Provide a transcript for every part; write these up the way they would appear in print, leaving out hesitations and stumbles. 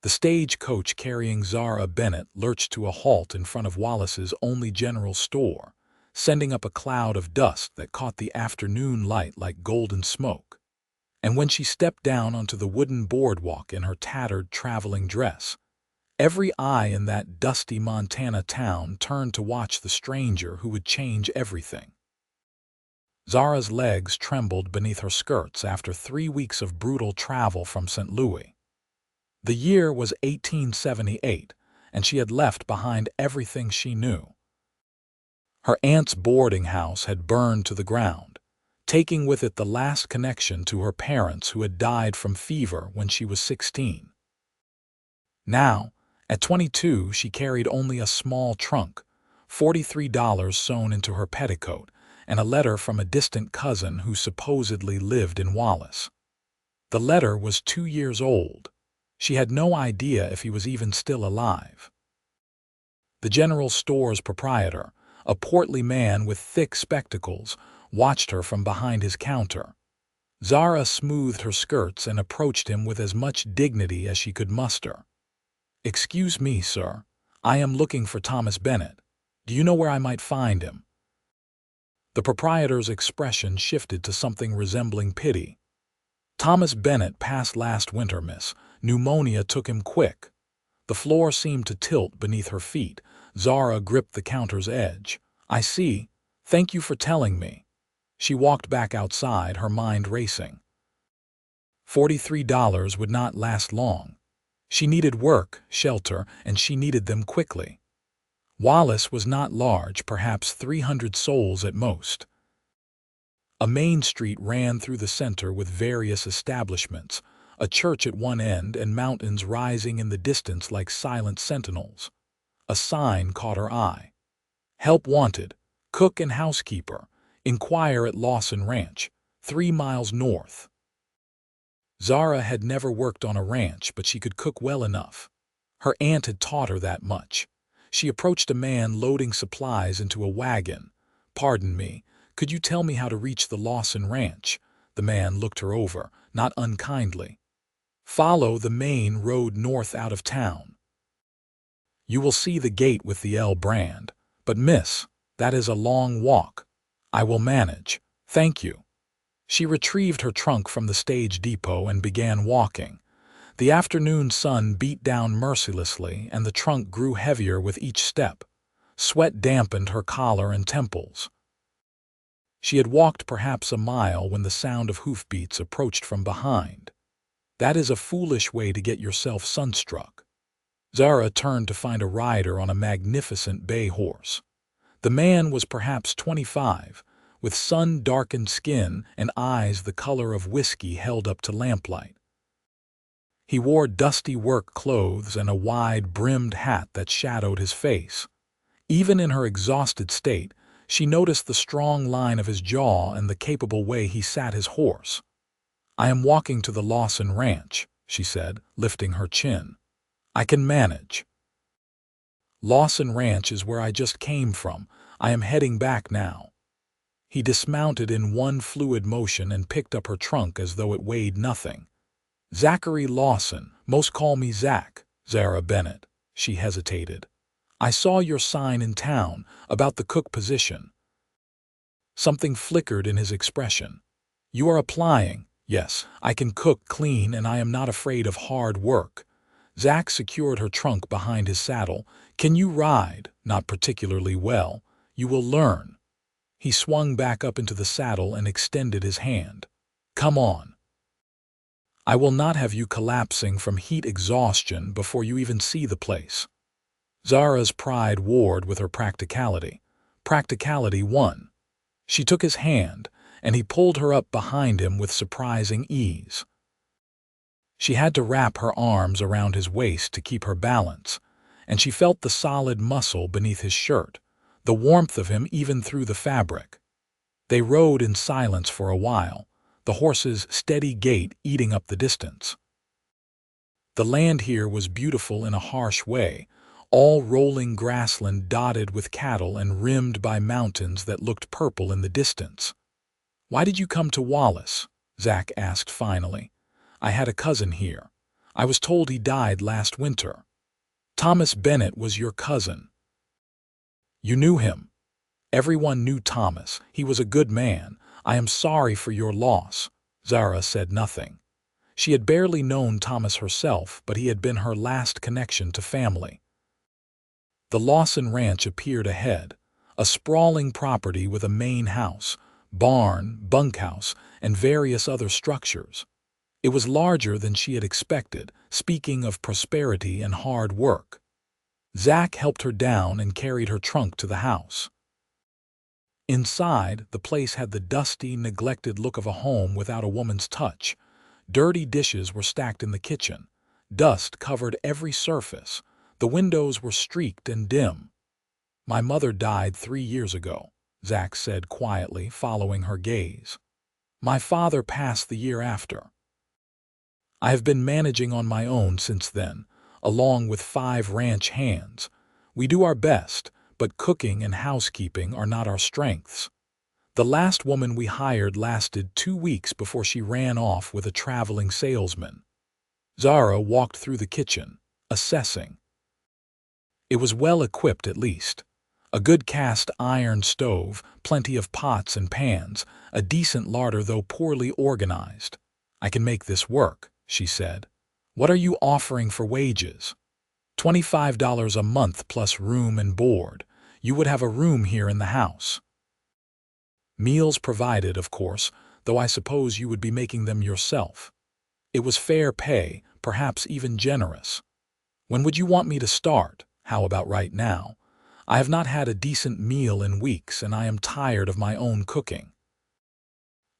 The stagecoach carrying Zara Bennett lurched to a halt in front of Wallace's only general store, sending up a cloud of dust that caught the afternoon light like golden smoke. And when she stepped down onto the wooden boardwalk in her tattered traveling dress, every eye in that dusty Montana town turned to watch the stranger who would change everything. Zara's legs trembled beneath her skirts after 3 weeks of brutal travel from St. Louis. The year was 1878, and she had left behind everything she knew. Her aunt's boarding house had burned to the ground, taking with it the last connection to her parents who had died from fever when she was 16. Now, at 22, she carried only a small trunk, $43 sewn into her petticoat, and a letter from a distant cousin who supposedly lived in Wallace. The letter was 2 years old. She had no idea if he was even still alive. The general store's proprietor, a portly man with thick spectacles, watched her from behind his counter. Zara smoothed her skirts and approached him with as much dignity as she could muster. "Excuse me, sir. I am looking for Thomas Bennett. Do you know where I might find him?" The proprietor's expression shifted to something resembling pity. "Thomas Bennett passed last winter, miss. Pneumonia took him quick." The floor seemed to tilt beneath her feet. Zara gripped the counter's edge. "I see. Thank you for telling me." She walked back outside, her mind racing. $43 would not last long. She needed work, shelter, and she needed them quickly. Wallace was not large, perhaps 300 souls at most. A main street ran through the center with various establishments, a church at one end and mountains rising in the distance like silent sentinels. A sign caught her eye. "Help wanted. Cook and housekeeper. Inquire at Lawson Ranch, 3 miles north." Zara had never worked on a ranch, but she could cook well enough. Her aunt had taught her that much. She approached a man loading supplies into a wagon. "Pardon me, could you tell me how to reach the Lawson Ranch?" The man looked her over, not unkindly. "Follow the main road north out of town. You will see the gate with the L brand. But miss, that is a long walk." "I will manage. Thank you." She retrieved her trunk from the stage depot and began walking. The afternoon sun beat down mercilessly, and the trunk grew heavier with each step. Sweat dampened her collar and temples. She had walked perhaps a mile when the sound of hoofbeats approached from behind. That is a foolish way to get yourself sunstruck. Zara turned to find a rider on a magnificent bay horse. The man was perhaps 25, with sun-darkened skin and eyes the color of whiskey held up to lamplight. He wore dusty work clothes and a wide-brimmed hat that shadowed his face. Even in her exhausted state, she noticed the strong line of his jaw and the capable way he sat his horse. "I am walking to the Lawson Ranch," she said, lifting her chin. "I can manage." "Lawson Ranch is where I just came from. I am heading back now." He dismounted in one fluid motion and picked up her trunk as though it weighed nothing. "Zachary Lawson, most call me Zach." "Zara Bennett." She hesitated. "I saw your sign in town about the cook position." Something flickered in his expression. "You are applying." "Yes, I can cook, clean, and I am not afraid of hard work." Zach secured her trunk behind his saddle. "Can you ride?" "Not particularly well." "You will learn." He swung back up into the saddle and extended his hand. "Come on. I will not have you collapsing from heat exhaustion before you even see the place." Zara's pride warred with her practicality. Practicality won. She took his hand, and he pulled her up behind him with surprising ease. She had to wrap her arms around his waist to keep her balance, and she felt the solid muscle beneath his shirt, the warmth of him even through the fabric. They rode in silence for a while, the horse's steady gait eating up the distance. The land here was beautiful in a harsh way, all rolling grassland dotted with cattle and rimmed by mountains that looked purple in the distance. "Why did you come to Wallace?" Zach asked finally. "I had a cousin here. I was told he died last winter. Thomas Bennett was your cousin. You knew him. Everyone knew Thomas. He was a good man. I am sorry for your loss. Zara said nothing. She had barely known Thomas herself, but he had been her last connection to family. The Lawson Ranch appeared ahead, a sprawling property with a main house, barn, bunkhouse, and various other structures. It was larger than she had expected, speaking of prosperity and hard work. Zach helped her down and carried her trunk to the house. Inside, the place had the dusty, neglected look of a home without a woman's touch. Dirty dishes were stacked in the kitchen. Dust covered every surface. The windows were streaked and dim. My mother died 3 years ago, Zach said quietly, following her gaze. My father passed the year after. I have been managing on my own since then, along with 5 ranch hands. We do our best, but cooking and housekeeping are not our strengths. The last woman we hired lasted 2 weeks before she ran off with a traveling salesman. Zara walked through the kitchen, assessing. It was well equipped at least. A good cast iron stove, plenty of pots and pans, a decent larder though poorly organized. I can make this work, she said. What are you offering for wages? $25 a month plus room and board. You would have a room here in the house. Meals provided, of course, though I suppose you would be making them yourself. It was fair pay, perhaps even generous. When would you want me to start? How about right now? I have not had a decent meal in weeks, and I am tired of my own cooking.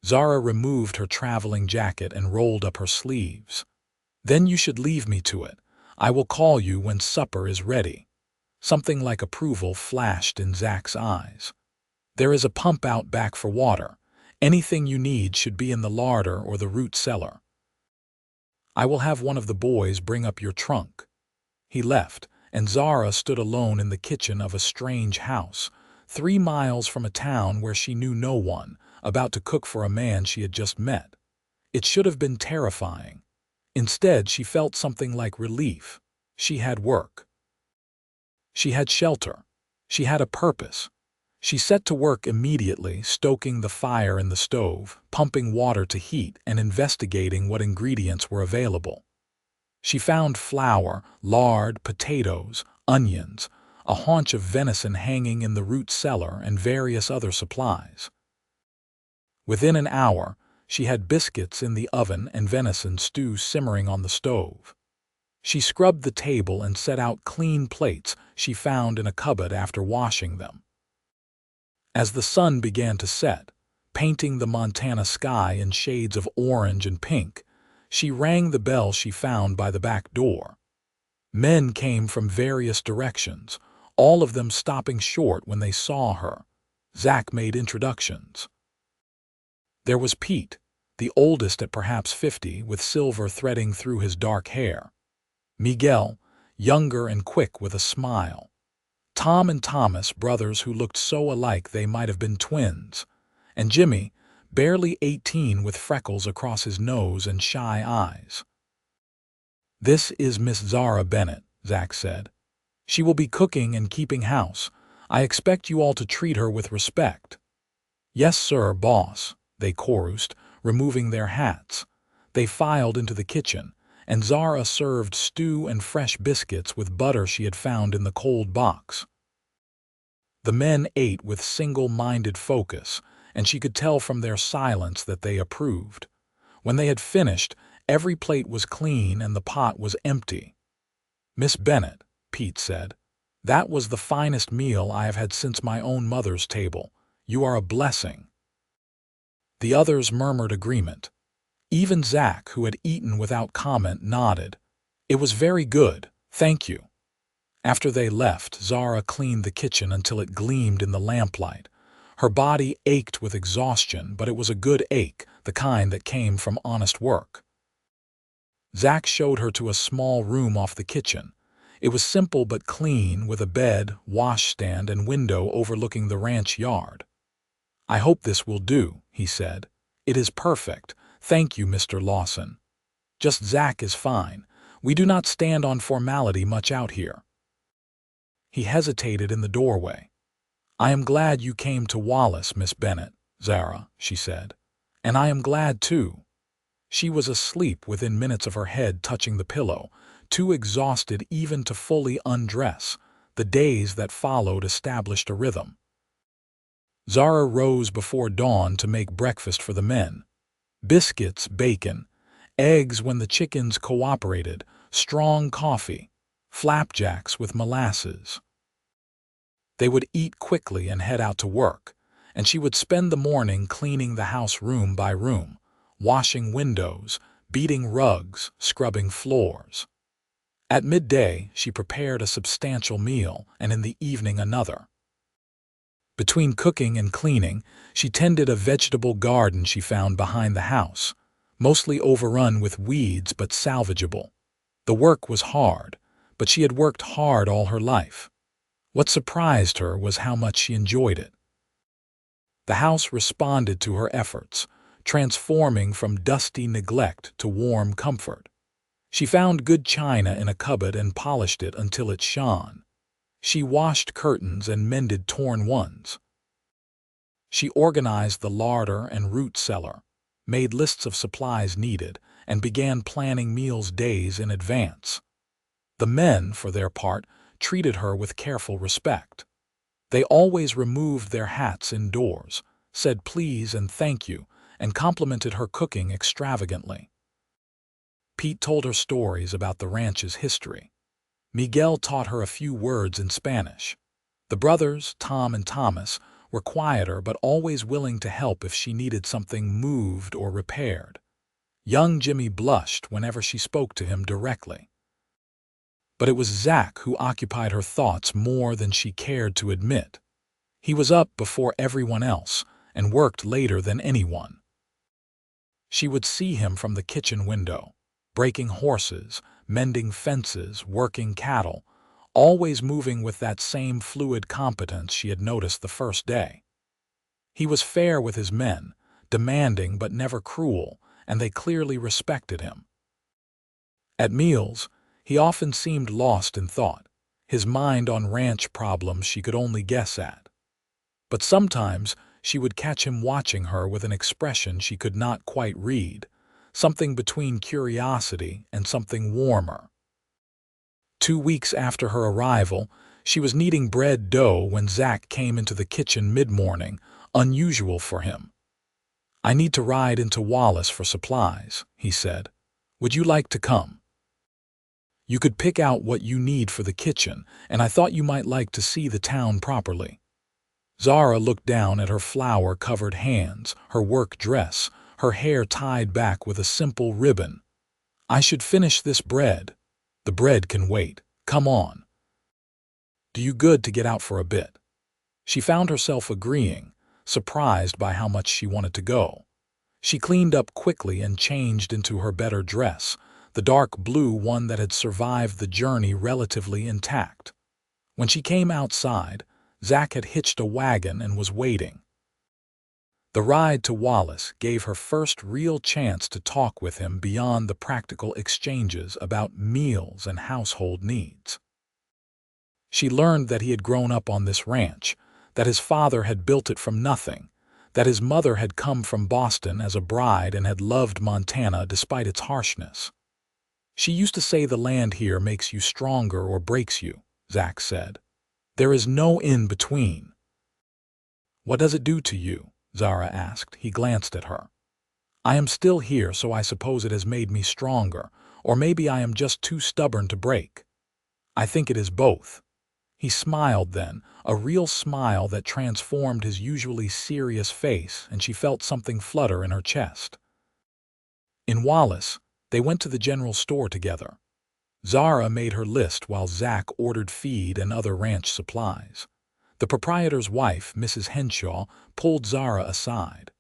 Zara removed her traveling jacket and rolled up her sleeves. Then you should leave me to it. I will call you when supper is ready. Something like approval flashed in Zach's eyes. There is a pump out back for water. Anything you need should be in the larder or the root cellar. I will have one of the boys bring up your trunk. He left, and Zara stood alone in the kitchen of a strange house, 3 miles from a town where she knew no one, about to cook for a man she had just met. It should have been terrifying. Instead, she felt something like relief. She had work. She had shelter. She had a purpose. She set to work immediately, stoking the fire in the stove, pumping water to heat, and investigating what ingredients were available. She found flour, lard, potatoes, onions, a haunch of venison hanging in the root cellar, and various other supplies. Within an hour, she had biscuits in the oven and venison stew simmering on the stove. She scrubbed the table and set out clean plates she found in a cupboard after washing them. As the sun began to set, painting the Montana sky in shades of orange and pink, she rang the bell she found by the back door. Men came from various directions, all of them stopping short when they saw her. Zach made introductions. There was Pete, the oldest at perhaps 50, with silver threading through his dark hair. Miguel, younger and quick with a smile. Tom and Thomas, brothers who looked so alike they might have been twins. And Jimmy, barely 18 with freckles across his nose and shy eyes. This is Miss Zara Bennett, Zach said. She will be cooking and keeping house. I expect you all to treat her with respect. Yes, sir, boss, they chorused, removing their hats. They filed into the kitchen, and Zara served stew and fresh biscuits with butter she had found in the cold box. The men ate with single-minded focus, and she could tell from their silence that they approved. When they had finished, every plate was clean and the pot was empty. Miss Bennett, Pete said, that was the finest meal I have had since my own mother's table. You are a blessing. The others murmured agreement. Even Zach, who had eaten without comment, nodded. It was very good, thank you. After they left, Zara cleaned the kitchen until it gleamed in the lamplight. Her body ached with exhaustion, but it was a good ache, the kind that came from honest work. Zach showed her to a small room off the kitchen. It was simple but clean, with a bed, washstand, and window overlooking the ranch yard. I hope this will do, he said. It is perfect. Thank you, Mr. Lawson. Just Zach is fine. We do not stand on formality much out here." He hesitated in the doorway. "I am glad you came to Wallace, Miss Bennett, Zara," she said. "And I am glad, too." She was asleep within minutes of her head touching the pillow, too exhausted even to fully undress. The days that followed established a rhythm. Zara rose before dawn to make breakfast for the men. Biscuits, bacon, eggs when the chickens cooperated, strong coffee, flapjacks with molasses. They would eat quickly and head out to work, and she would spend the morning cleaning the house room by room, washing windows, beating rugs, scrubbing floors. At midday, she prepared a substantial meal, and in the evening another. Between cooking and cleaning, she tended a vegetable garden she found behind the house, mostly overrun with weeds but salvageable. The work was hard, but she had worked hard all her life. What surprised her was how much she enjoyed it. The house responded to her efforts, transforming from dusty neglect to warm comfort. She found good china in a cupboard and polished it until it shone. She washed curtains and mended torn ones. She organized the larder and root cellar, made lists of supplies needed, and began planning meals days in advance. The men, for their part, treated her with careful respect. They always removed their hats indoors, said please and thank you, and complimented her cooking extravagantly. Pete told her stories about the ranch's history. Miguel taught her a few words in Spanish. The brothers, Tom and Thomas, were quieter but always willing to help if she needed something moved or repaired. Young Jimmy blushed whenever she spoke to him directly. But it was Zach who occupied her thoughts more than she cared to admit. He was up before everyone else and worked later than anyone. She would see him from the kitchen window, breaking horses, mending fences, working cattle, always moving with that same fluid competence she had noticed the first day. He was fair with his men, demanding but never cruel, and they clearly respected him. At meals, he often seemed lost in thought, his mind on ranch problems she could only guess at. But sometimes she would catch him watching her with an expression she could not quite read, something between curiosity and something warmer. 2 weeks after her arrival, she was kneading bread dough when Zach came into the kitchen mid-morning, unusual for him. "I need to ride into Wallace for supplies," he said. "Would you like to come? You could pick out what you need for the kitchen, and I thought you might like to see the town properly." Zara looked down at her flour-covered hands, her work dress, her hair tied back with a simple ribbon. "I should finish this bread. The bread can wait. Come on. Do you good to get out for a bit?" She found herself agreeing, surprised by how much she wanted to go. She cleaned up quickly and changed into her better dress, the dark blue one that had survived the journey relatively intact. When she came outside, Zach had hitched a wagon and was waiting. The ride to Wallace gave her first real chance to talk with him beyond the practical exchanges about meals and household needs. She learned that he had grown up on this ranch, that his father had built it from nothing, that his mother had come from Boston as a bride and had loved Montana despite its harshness. "She used to say the land here makes you stronger or breaks you," Zach said. "There is no in-between." "What does it do to you?" Zara asked. He glanced at her. "I am still here, so I suppose it has made me stronger, or maybe I am just too stubborn to break. I think it is both." He smiled then, a real smile that transformed his usually serious face, and she felt something flutter in her chest. In Wallace, they went to the general store together. Zara made her list while Zach ordered feed and other ranch supplies. The proprietor's wife, Mrs. Henshaw, pulled Zara aside.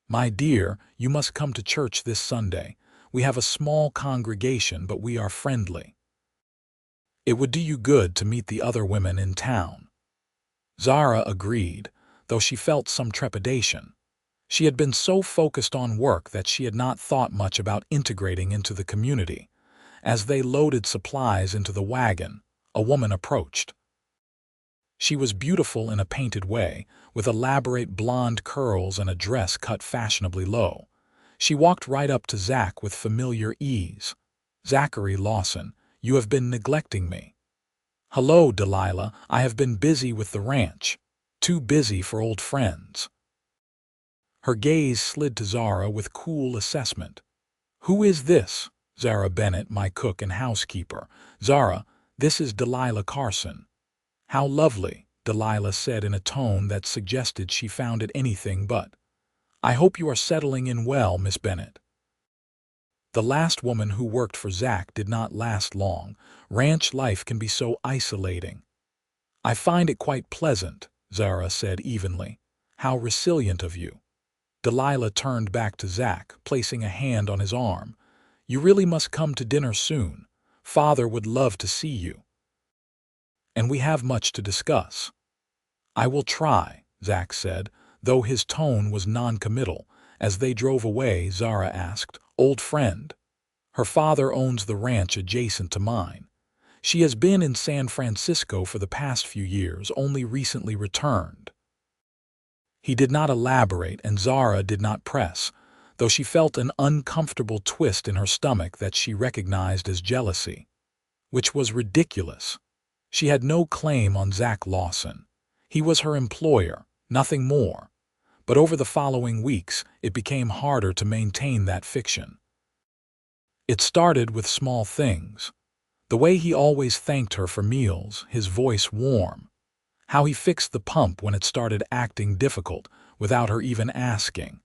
"My dear, you must come to church this Sunday. We have a small congregation, but we are friendly. It would do you good to meet the other women in town." Zara agreed, though she felt some trepidation. She had been so focused on work that she had not thought much about integrating into the community, As they loaded supplies into the wagon, a woman approached. She was beautiful in a painted way, with elaborate blonde curls and a dress cut fashionably low. She walked right up to Zach with familiar ease. "Zachary Lawson, you have been neglecting me." "Hello, Delilah, I have been busy with the ranch. Too busy for old friends." Her gaze slid to Zara with cool assessment. "Who is this?" "Zara Bennett, my cook and housekeeper." "Zara, this is Delilah Carson." "How lovely," Delilah said in a tone that suggested she found it anything but. "I hope you are settling in well, Miss Bennett." The last woman who worked for Zach did not last long. Ranch life can be so isolating. "I find it quite pleasant," Zara said evenly. "How resilient of you." Delilah turned back to Zach, placing a hand on his arm. "You really must come to dinner soon. Father would love to see you. And we have much to discuss." "I will try," Zach said, though his tone was non-committal. As they drove away, Zara asked, "Old friend?" "Her father owns the ranch adjacent to mine. She has been in San Francisco for the past few years, only recently returned." He did not elaborate, and Zara did not press, though she felt an uncomfortable twist in her stomach that she recognized as jealousy. Which was ridiculous. She had no claim on Zach Lawson. He was her employer, nothing more. But over the following weeks, it became harder to maintain that fiction. It started with small things. The way he always thanked her for meals, his voice warm. How he fixed the pump when it started acting difficult, without her even asking.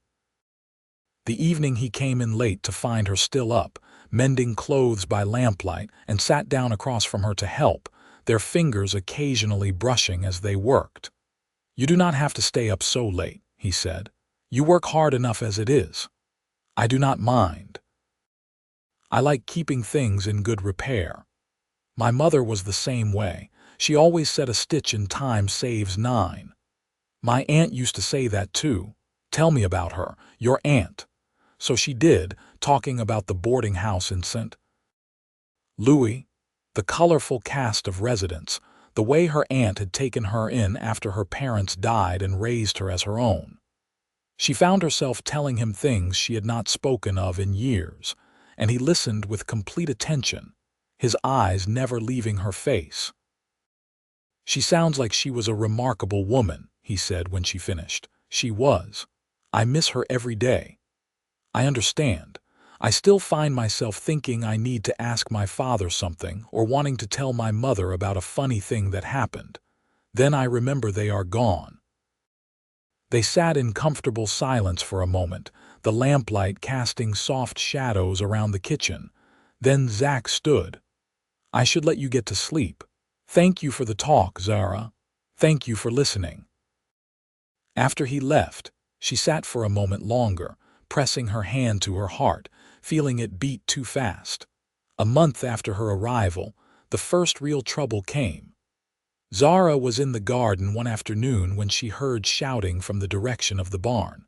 The evening he came in late to find her still up, mending clothes by lamplight, and sat down across from her to help, their fingers occasionally brushing as they worked. "You do not have to stay up so late," he said. "You work hard enough as it is. I do not mind. I like keeping things in good repair. My mother was the same way. She always said a stitch in time saves 9. My aunt used to say that too. Tell me about her, your aunt." So she did, talking about the boarding house in St. Louis, the colorful cast of residents, the way her aunt had taken her in after her parents died and raised her as her own. She found herself telling him things she had not spoken of in years, and he listened with complete attention, his eyes never leaving her face. "She sounds like she was a remarkable woman," he said when she finished. "She was. I miss her every day. I understand. I still find myself thinking I need to ask my father something or wanting to tell my mother about a funny thing that happened. Then I remember they are gone." They sat in comfortable silence for a moment, the lamplight casting soft shadows around the kitchen. Then Zach stood. "I should let you get to sleep. Thank you for the talk, Zara. Thank you for listening." After he left, she sat for a moment longer, pressing her hand to her heart, feeling it beat too fast. A month after her arrival, the first real trouble came. Zara was in the garden one afternoon when she heard shouting from the direction of the barn.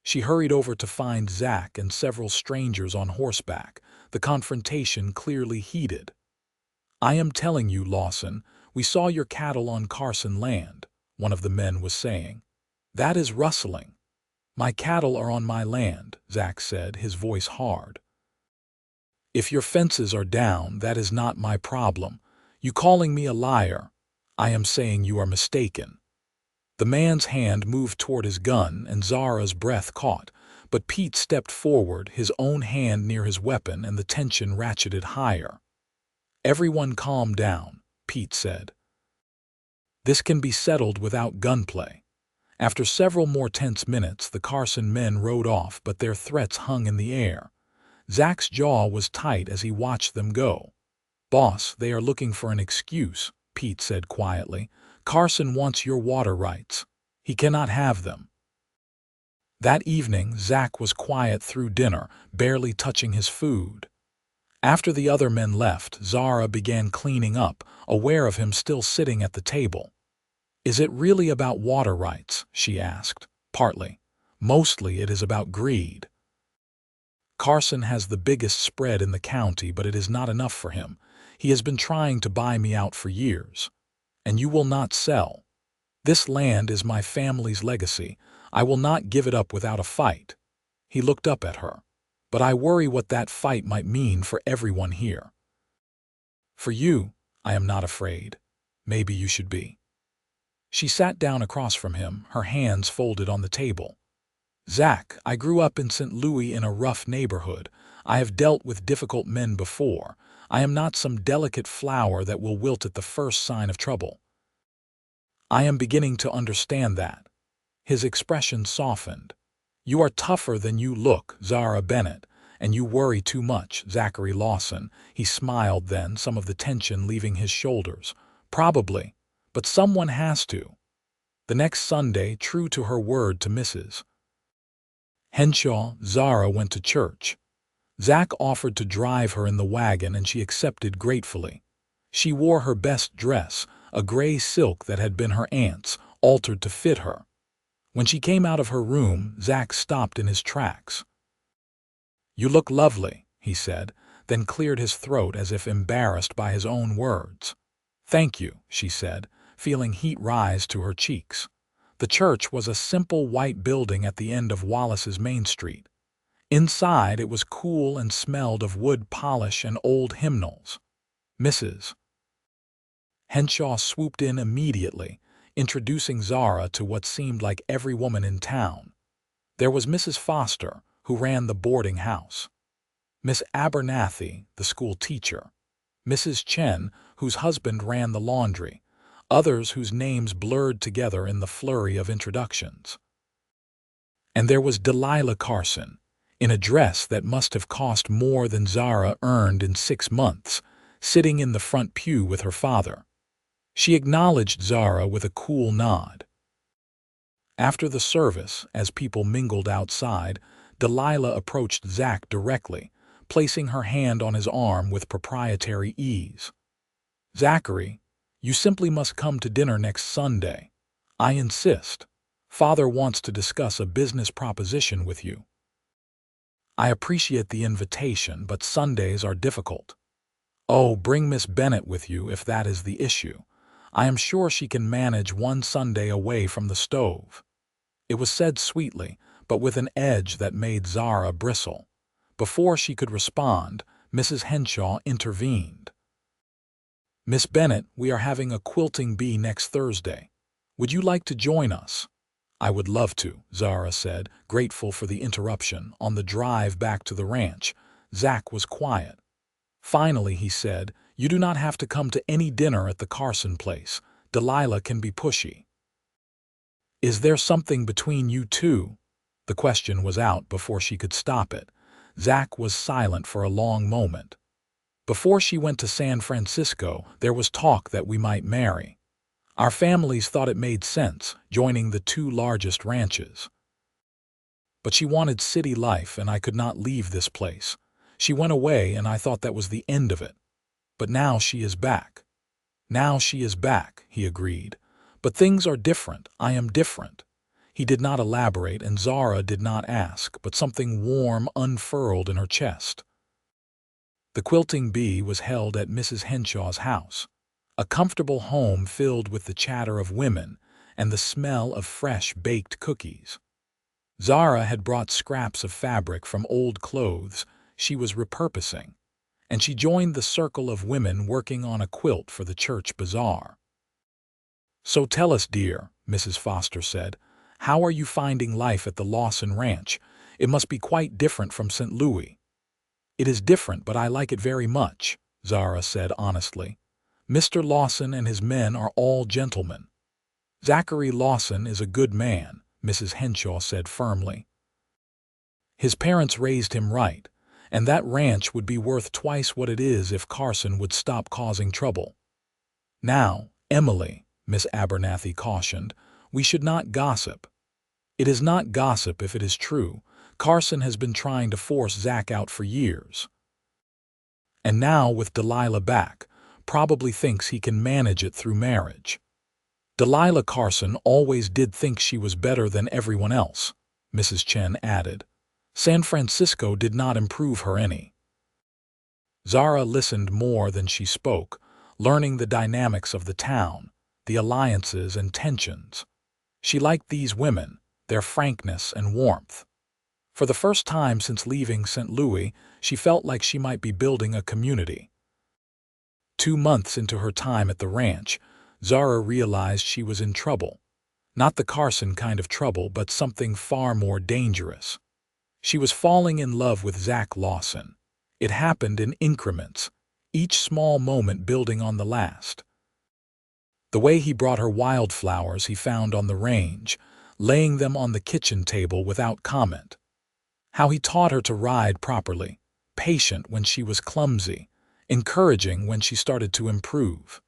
She hurried over to find Zach and several strangers on horseback, the confrontation clearly heated. "I am telling you, Lawson, we saw your cattle on Carson land," one of the men was saying. "That is rustling." "My cattle are on my land," Zach said, his voice hard. "If your fences are down, that is not my problem. You calling me a liar, I am saying you are mistaken." The man's hand moved toward his gun and Zara's breath caught, but Pete stepped forward, his own hand near his weapon, and the tension ratcheted higher. "Everyone calm down," Pete said. "This can be settled without gunplay." After several more tense minutes, the Carson men rode off, but their threats hung in the air. Zach's jaw was tight as he watched them go. "Boss, they are looking for an excuse," Pete said quietly. "Carson wants your water rights. He cannot have them." That evening, Zach was quiet through dinner, barely touching his food. After the other men left, Zara began cleaning up, aware of him still sitting at the table. "Is it really about water rights?" she asked. "Partly. Mostly it is about greed." Carson has the biggest spread in the county, but it is not enough for him. He has been trying to buy me out for years. And you will not sell. This land is my family's legacy. I will not give it up without a fight. He looked up at her. But I worry what that fight might mean for everyone here. For you, I am not afraid. Maybe you should be. She sat down across from him, her hands folded on the table. Zach, I grew up in St. Louis in a rough neighborhood. I have dealt with difficult men before. I am not some delicate flower that will wilt at the first sign of trouble. I am beginning to understand that. His expression softened. You are tougher than you look, Zara Bennett, and you worry too much, Zachary Lawson. He smiled then, some of the tension leaving his shoulders. Probably, but someone has to. The next Sunday, true to her word to Mrs. Henshaw, Zara went to church. Zach offered to drive her in the wagon and she accepted gratefully. She wore her best dress, a gray silk that had been her aunt's, altered to fit her. When she came out of her room, Zach stopped in his tracks. You look lovely, he said, then cleared his throat as if embarrassed by his own words. Thank you, she said, feeling heat rise to her cheeks. The church was a simple white building at the end of Wallace's Main Street. Inside it was cool and smelled of wood polish and old hymnals. Mrs. Henshaw swooped in immediately, introducing Zara to what seemed like every woman in town. There was Mrs. Foster, who ran the boarding house. Miss Abernathy, the school teacher. Mrs. Chen, whose husband ran the laundry. Others whose names blurred together in the flurry of introductions. And there was Delilah Carson, in a dress that must have cost more than Zara earned in 6 months, sitting in the front pew with her father. She acknowledged Zara with a cool nod. After the service, as people mingled outside, Delilah approached Zach directly, placing her hand on his arm with proprietary ease. Zachary, you simply must come to dinner next Sunday. I insist. Father wants to discuss a business proposition with you. I appreciate the invitation, but Sundays are difficult. Oh, bring Miss Bennett with you if that is the issue. I am sure she can manage one Sunday away from the stove. It was said sweetly, but with an edge that made Zara bristle. Before she could respond, Mrs. Henshaw intervened. Miss Bennett, we are having a quilting bee next Thursday. Would you like to join us? I would love to, Zara said, grateful for the interruption. On the drive back to the ranch, Zach was quiet. Finally, he said, you do not have to come to any dinner at the Carson place. Delilah can be pushy. Is there something between you two? The question was out before she could stop it. Zach was silent for a long moment. Before she went to San Francisco, there was talk that we might marry. Our families thought it made sense, joining the 2 largest ranches. But she wanted city life, and I could not leave this place. She went away, and I thought that was the end of it. But now she is back. Now she is back, he agreed. But things are different. I am different. He did not elaborate, and Zara did not ask, but something warm unfurled in her chest. The quilting bee was held at Mrs. Henshaw's house, a comfortable home filled with the chatter of women and the smell of fresh baked cookies. Zara had brought scraps of fabric from old clothes she was repurposing, and she joined the circle of women working on a quilt for the church bazaar. So tell us, dear, Mrs. Foster said, how are you finding life at the Lawson Ranch? It must be quite different from St. Louis. It is different, but I like it very much, Zara said honestly. Mr. Lawson and his men are all gentlemen. Zachary Lawson is a good man, Mrs. Henshaw said firmly. His parents raised him right, and that ranch would be worth twice what it is if Carson would stop causing trouble. Now, Emily, Miss Abernathy cautioned, we should not gossip. It is not gossip if it is true. Carson has been trying to force Zach out for years. And now, with Delilah back, probably thinks he can manage it through marriage. Delilah Carson always did think she was better than everyone else, Mrs. Chen added. San Francisco did not improve her any. Zara listened more than she spoke, learning the dynamics of the town, the alliances and tensions. She liked these women, their frankness and warmth. For the first time since leaving St. Louis, she felt like she might be building a community. 2 months into her time at the ranch, Zara realized she was in trouble. Not the Carson kind of trouble, but something far more dangerous. She was falling in love with Zach Lawson. It happened in increments, each small moment building on the last. The way he brought her wildflowers he found on the range, laying them on the kitchen table without comment. How he taught her to ride properly, patient when she was clumsy, encouraging when she started to improve.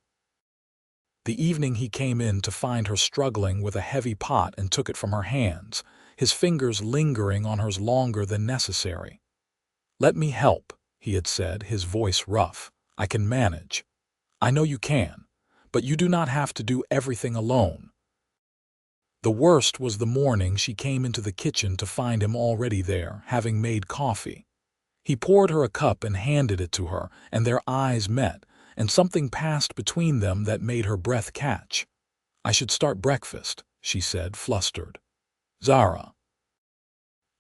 The evening he came in to find her struggling with a heavy pot and took it from her hands, his fingers lingering on hers longer than necessary. "Let me help," he had said, his voice rough. "I can manage. I know you can, but you do not have to do everything alone." The worst was the morning she came into the kitchen to find him already there, having made coffee. He poured her a cup and handed it to her, and their eyes met, and something passed between them that made her breath catch. "I should start breakfast," she said, flustered. "Zara."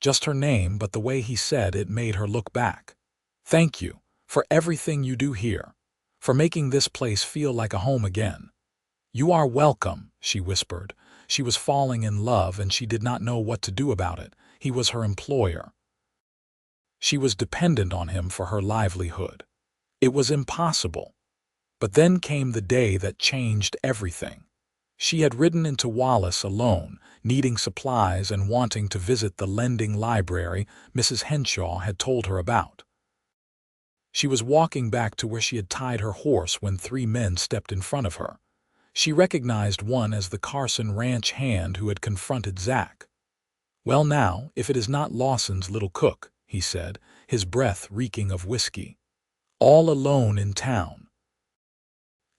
Just her name, but the way he said it made her look back. "Thank you for everything you do here, for making this place feel like a home again." "You are welcome," she whispered. She was falling in love and she did not know what to do about it. He was her employer. She was dependent on him for her livelihood. It was impossible. But then came the day that changed everything. She had ridden into Wallace alone, needing supplies and wanting to visit the lending library Mrs. Henshaw had told her about. She was walking back to where she had tied her horse when 3 men stepped in front of her. She recognized one as the Carson ranch hand who had confronted Zach. "Well now, if it is not Lawson's little cook," he said, his breath reeking of whiskey. "All alone in town."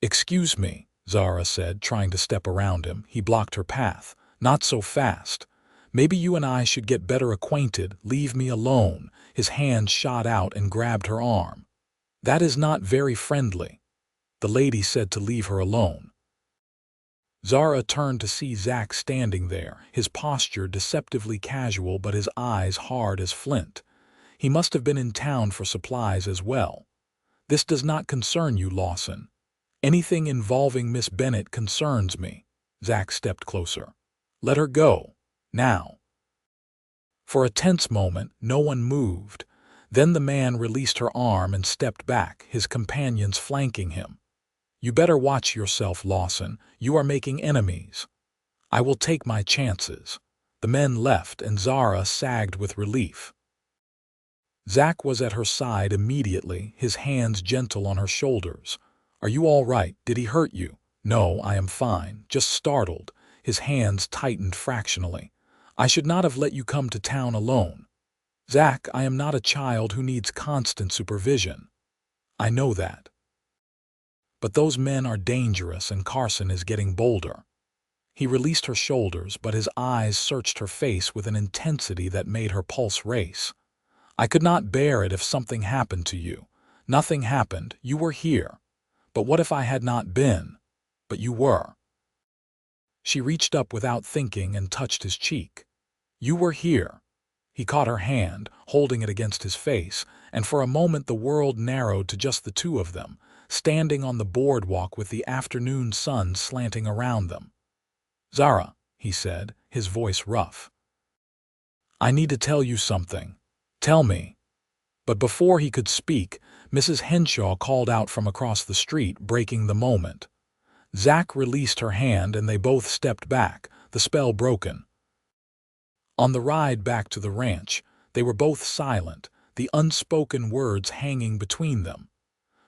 "Excuse me," Zara said, trying to step around him. He blocked her path. "Not so fast. Maybe you and I should get better acquainted. Leave me alone." His hand shot out and grabbed her arm. "That is not very friendly." "The lady said to leave her alone." Zara turned to see Zach standing there, his posture deceptively casual but his eyes hard as flint. He must have been in town for supplies as well. "This does not concern you, Lawson." "Anything involving Miss Bennett concerns me." Zach stepped closer. "Let her go. Now." For a tense moment, no one moved. Then the man released her arm and stepped back, his companions flanking him. "You better watch yourself, Lawson. You are making enemies." "I will take my chances." The men left and Zara sagged with relief. Zach was at her side immediately, his hands gentle on her shoulders. "Are you all right? Did he hurt you?" "No, I am fine. Just startled." His hands tightened fractionally. "I should not have let you come to town alone." "Zach, I am not a child who needs constant supervision." "I know that. But those men are dangerous and Carson is getting bolder." He released her shoulders, but his eyes searched her face with an intensity that made her pulse race. "I could not bear it if something happened to you." "Nothing happened. You were here." "But what if I had not been?" "But you were." She reached up without thinking and touched his cheek. "You were here." He caught her hand, holding it against his face, and for a moment the world narrowed to just the two of them, standing on the boardwalk with the afternoon sun slanting around them. "Zara," he said, his voice rough. "I need to tell you something." "Tell me." But before he could speak, Mrs. Henshaw called out from across the street, breaking the moment. Zach released her hand and they both stepped back, the spell broken. On the ride back to the ranch, they were both silent, the unspoken words hanging between them.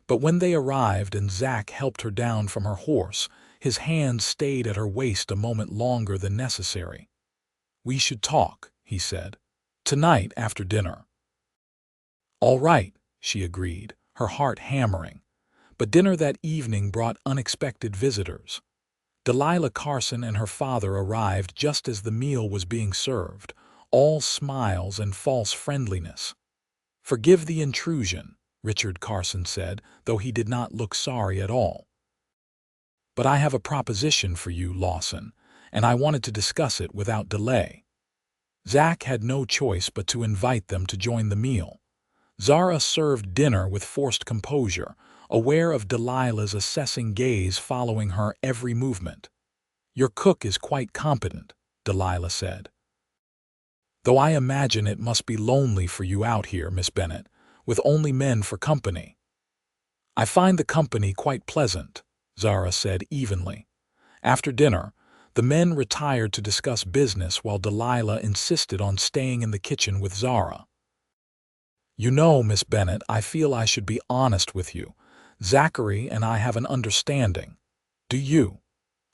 But when they arrived and Zach helped her down from her horse, his hand stayed at her waist a moment longer than necessary. "We should talk," he said. "Tonight after dinner." "All right," she agreed, her heart hammering. But dinner that evening brought unexpected visitors. Delilah Carson and her father arrived just as the meal was being served, all smiles and false friendliness. "Forgive the intrusion," Richard Carson said, though he did not look sorry at all. "But I have a proposition for you, Lawson, and I wanted to discuss it without delay." Zach had no choice but to invite them to join the meal. Zara served dinner with forced composure, aware of Delilah's assessing gaze following her every movement. "Your cook is quite competent," Delilah said. "Though I imagine it must be lonely for you out here, Miss Bennett, with only men for company." "I find the company quite pleasant," Zara said evenly. After dinner, the men retired to discuss business while Delilah insisted on staying in the kitchen with Zara. "You know, Miss Bennett, I feel I should be honest with you. Zachary and I have an understanding. Do you?"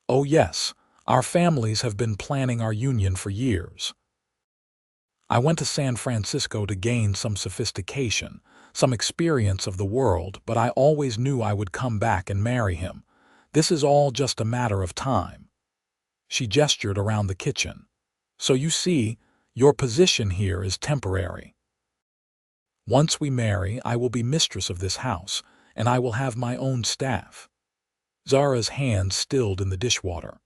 "Oh yes, our families have been planning our union for years. I went to San Francisco to gain some sophistication, some experience of the world, but I always knew I would come back and marry him. This is all just a matter of time." She gestured around the kitchen. "So you see, your position here is temporary. Once we marry, I will be mistress of this house, and I will have my own staff." Zara's hand stilled in the dishwater.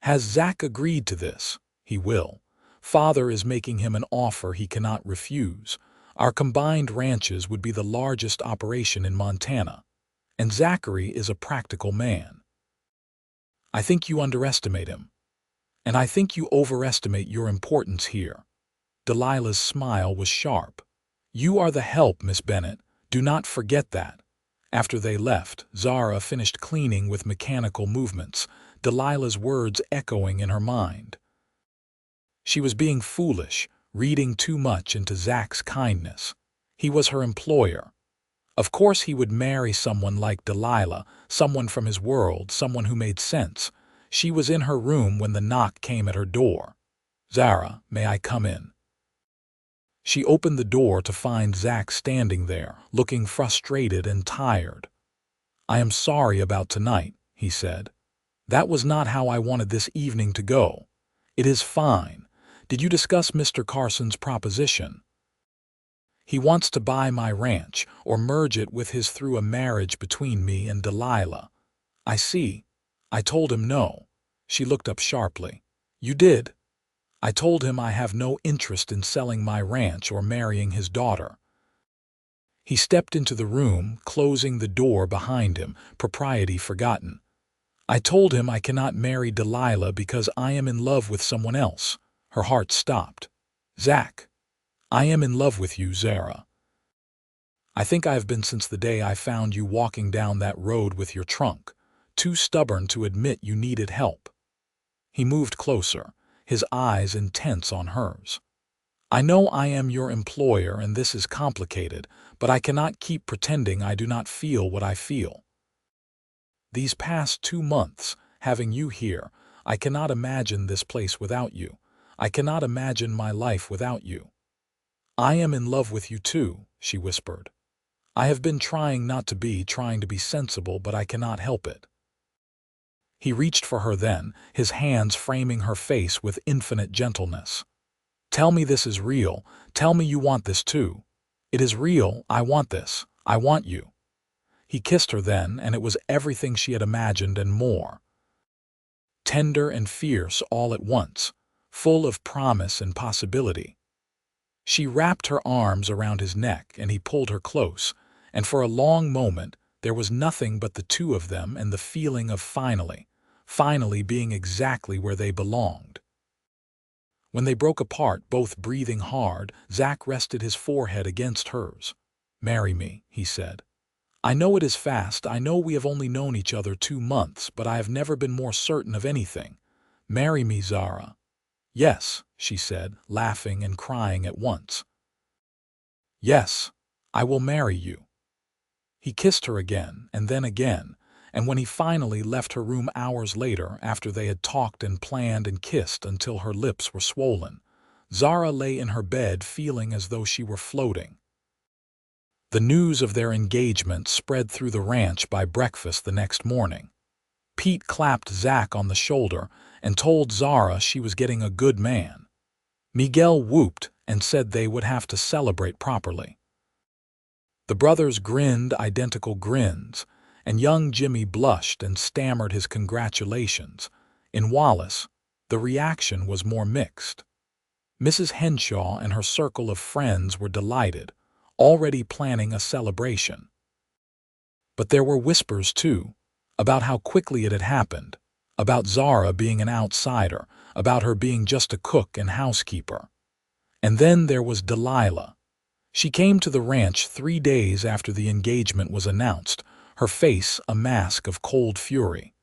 "Has Zach agreed to this?" "He will. Father is making him an offer he cannot refuse. Our combined ranches would be the largest operation in Montana. And Zachary is a practical man." "I think you underestimate him. And I think you overestimate your importance here." Delilah's smile was sharp. "You are the help, Miss Bennett. Do not forget that." After they left, Zara finished cleaning with mechanical movements, Delilah's words echoing in her mind. She was being foolish, reading too much into Zach's kindness. He was her employer. Of course he would marry someone like Delilah, someone from his world, someone who made sense. She was in her room when the knock came at her door. "Zara, may I come in?" She opened the door to find Zach standing there, looking frustrated and tired. "I am sorry about tonight," he said. "That was not how I wanted this evening to go." "It is fine. Did you discuss Mr. Carson's proposition?" "He wants to buy my ranch, or merge it with his through a marriage between me and Delilah." "I see. I told him no." She looked up sharply. "You did?" "I told him I have no interest in selling my ranch or marrying his daughter." He stepped into the room, closing the door behind him, propriety forgotten. "I told him I cannot marry Delilah because I am in love with someone else." Her heart stopped. "Zach, I am in love with you, Zara. I think I have been since the day I found you walking down that road with your trunk, too stubborn to admit you needed help." He moved closer, his eyes intense on hers. "I know I am your employer and this is complicated, but I cannot keep pretending I do not feel what I feel. These past 2 months, having you here, I cannot imagine this place without you. I cannot imagine my life without you." "I am in love with you too," she whispered. "I have been trying to be sensible, but I cannot help it." He reached for her then, his hands framing her face with infinite gentleness. "Tell me this is real. Tell me you want this too." "It is real. I want this. I want you." He kissed her then, and it was everything she had imagined and more. Tender and fierce all at once, full of promise and possibility. She wrapped her arms around his neck and he pulled her close, and for a long moment there was nothing but the two of them and the feeling of finally being exactly where they belonged. When they broke apart, both breathing hard, Zach rested his forehead against hers. "Marry me," he said. "I know it is fast, I know we have only known each other 2 months, but I have never been more certain of anything. Marry me, Zara." "Yes," she said, laughing and crying at once. "Yes, I will marry you." He kissed her again, and when he finally left her room hours later, after they had talked and planned and kissed until her lips were swollen, Zara lay in her bed feeling as though she were floating. The news of their engagement spread through the ranch by breakfast the next morning. Pete clapped Zach on the shoulder and told Zara she was getting a good man. Miguel whooped and said they would have to celebrate properly. The brothers grinned identical grins, and young Jimmy blushed and stammered his congratulations. In Wallace, the reaction was more mixed. Mrs. Henshaw and her circle of friends were delighted, already planning a celebration. But there were whispers, too, about how quickly it had happened, about Zara being an outsider, about her being just a cook and housekeeper. And then there was Delilah. She came to the ranch 3 days after the engagement was announced, her face a mask of cold fury.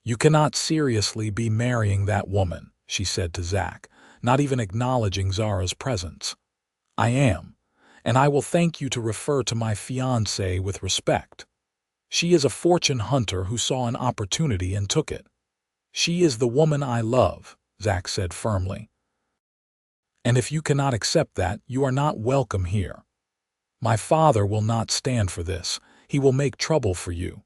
"You cannot seriously be marrying that woman," she said to Zach, not even acknowledging Zara's presence. "I am, and I will thank you to refer to my fiancée with respect. She is a fortune hunter who saw an opportunity and took it. She is the woman I love," Zach said firmly. "And if you cannot accept that, you are not welcome here. My father will not stand for this. He will make trouble for you.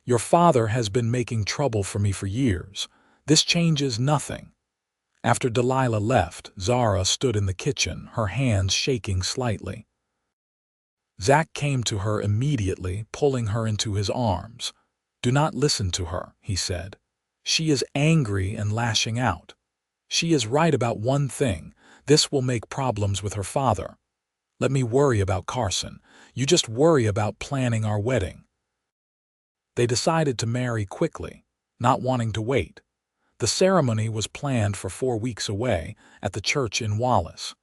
Your father has been making trouble for me for years. This changes nothing." After Delilah left, Zara stood in the kitchen, her hands shaking slightly. Zach came to her immediately, pulling her into his arms. "Do not listen to her," he said. "She is angry and lashing out. She is right about one thing. This will make problems with her father. Let me worry about Carson. You just worry about planning our wedding." They decided to marry quickly, not wanting to wait. The ceremony was planned for 4 weeks away at the church in Wallace.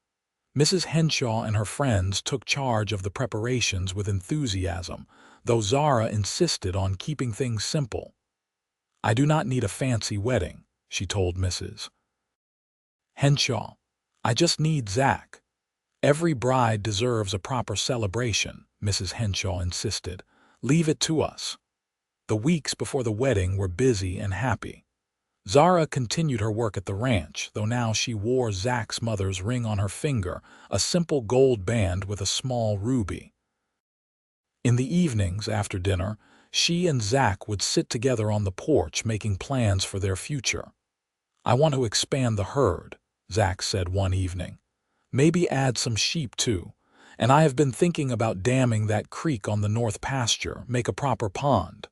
Mrs. Henshaw and her friends took charge of the preparations with enthusiasm, though Zara insisted on keeping things simple. "I do not need a fancy wedding," she told Mrs. Henshaw. "I just need Zach." "Every bride deserves a proper celebration," Mrs. Henshaw insisted. "Leave it to us." The weeks before the wedding were busy and happy. Zara continued her work at the ranch, though now she wore Zach's mother's ring on her finger, a simple gold band with a small ruby. In the evenings after dinner, she and Zach would sit together on the porch making plans for their future. "I want to expand the herd," Zach said one evening. "Maybe add some sheep too. And I have been thinking about damming that creek on the north pasture, make a proper pond."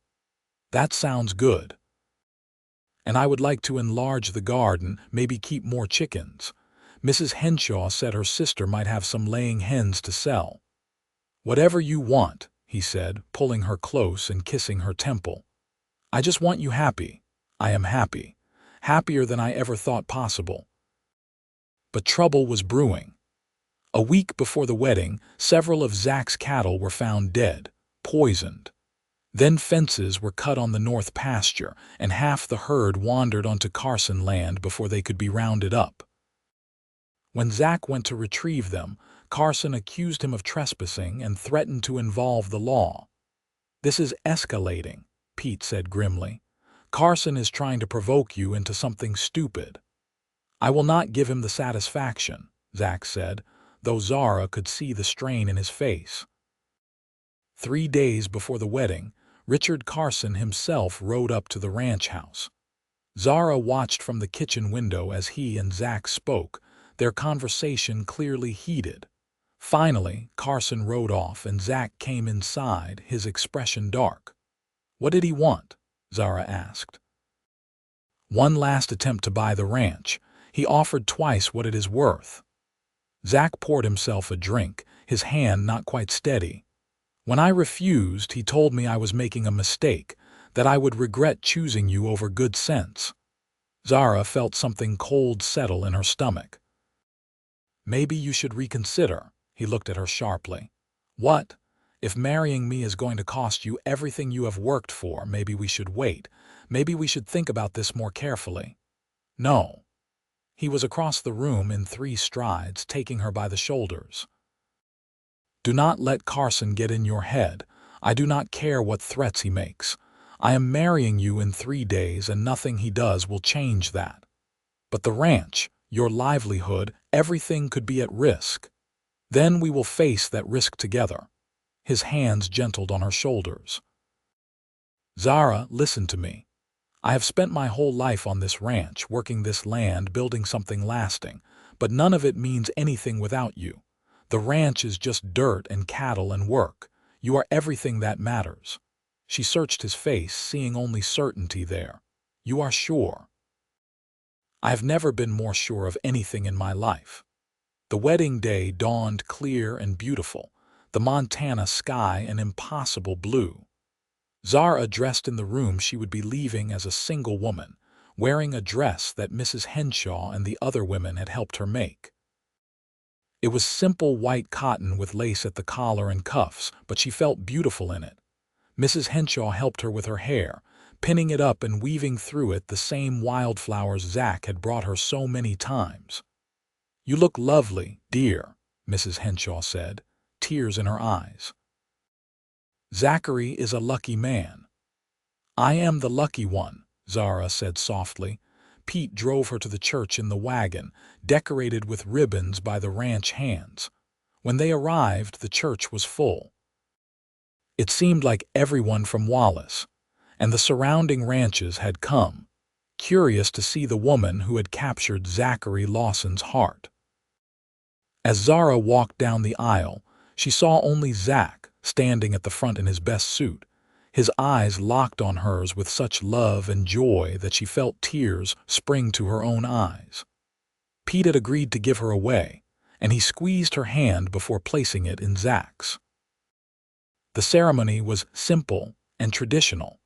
"That sounds good." "And I would like to enlarge the garden, maybe keep more chickens." Mrs. Henshaw said her sister might have some laying hens to sell. "Whatever you want," he said, pulling her close and kissing her temple. "I just want you happy. I am happy. Happier than I ever thought possible." But trouble was brewing. A week before the wedding, several of Zach's cattle were found dead, poisoned. Then fences were cut on the north pasture, and half the herd wandered onto Carson land before they could be rounded up. When Zach went to retrieve them, Carson accused him of trespassing and threatened to involve the law. "This is escalating," Pete said grimly. "Carson is trying to provoke you into something stupid." "I will not give him the satisfaction," Zach said, though Zara could see the strain in his face. 3 days before the wedding, Richard Carson himself rode up to the ranch house. Zara watched from the kitchen window as he and Zach spoke, their conversation clearly heated. Finally, Carson rode off and Zach came inside, his expression dark. "What did he want?" Zara asked. "One last attempt to buy the ranch. He offered twice what it is worth." Zach poured himself a drink, his hand not quite steady. "When I refused, he told me I was making a mistake, that I would regret choosing you over good sense." Zara felt something cold settle in her stomach. "Maybe you should reconsider," he looked at her sharply. "What? If marrying me is going to cost you everything you have worked for, maybe we should wait. Maybe we should think about this more carefully." "No." He was across the room in 3 strides, taking her by the shoulders. "Do not let Carson get in your head. I do not care what threats he makes. I am marrying you in 3 days and nothing he does will change that. But the ranch, your livelihood, everything could be at risk. Then we will face that risk together." His hands gentled on her shoulders. "Zara, listen to me. I have spent my whole life on this ranch, working this land, building something lasting. but none of it means anything without you. The ranch is just dirt and cattle and work. You are everything that matters." She searched his face, seeing only certainty there. "You are sure?" "I have never been more sure of anything in my life." The wedding day dawned clear and beautiful, the Montana sky an impossible blue. Zara dressed in the room she would be leaving as a single woman, wearing a dress that Mrs. Henshaw and the other women had helped her make. It was simple white cotton with lace at the collar and cuffs, but she felt beautiful in it. Mrs. Henshaw helped her with her hair, pinning it up and weaving through it the same wildflowers Zach had brought her so many times. "You look lovely, dear," Mrs. Henshaw said, tears in her eyes. "Zachary is a lucky man." "I am the lucky one," Zara said softly. Pete drove her to the church in the wagon, decorated with ribbons by the ranch hands. When they arrived, the church was full. It seemed like everyone from Wallace and the surrounding ranches had come, curious to see the woman who had captured Zachary Lawson's heart. As Zara walked down the aisle, she saw only Zach, standing at the front in his best suit, his eyes locked on hers with such love and joy that she felt tears spring to her own eyes. Pete had agreed to give her away, and he squeezed her hand before placing it in Zach's. The ceremony was simple and traditional.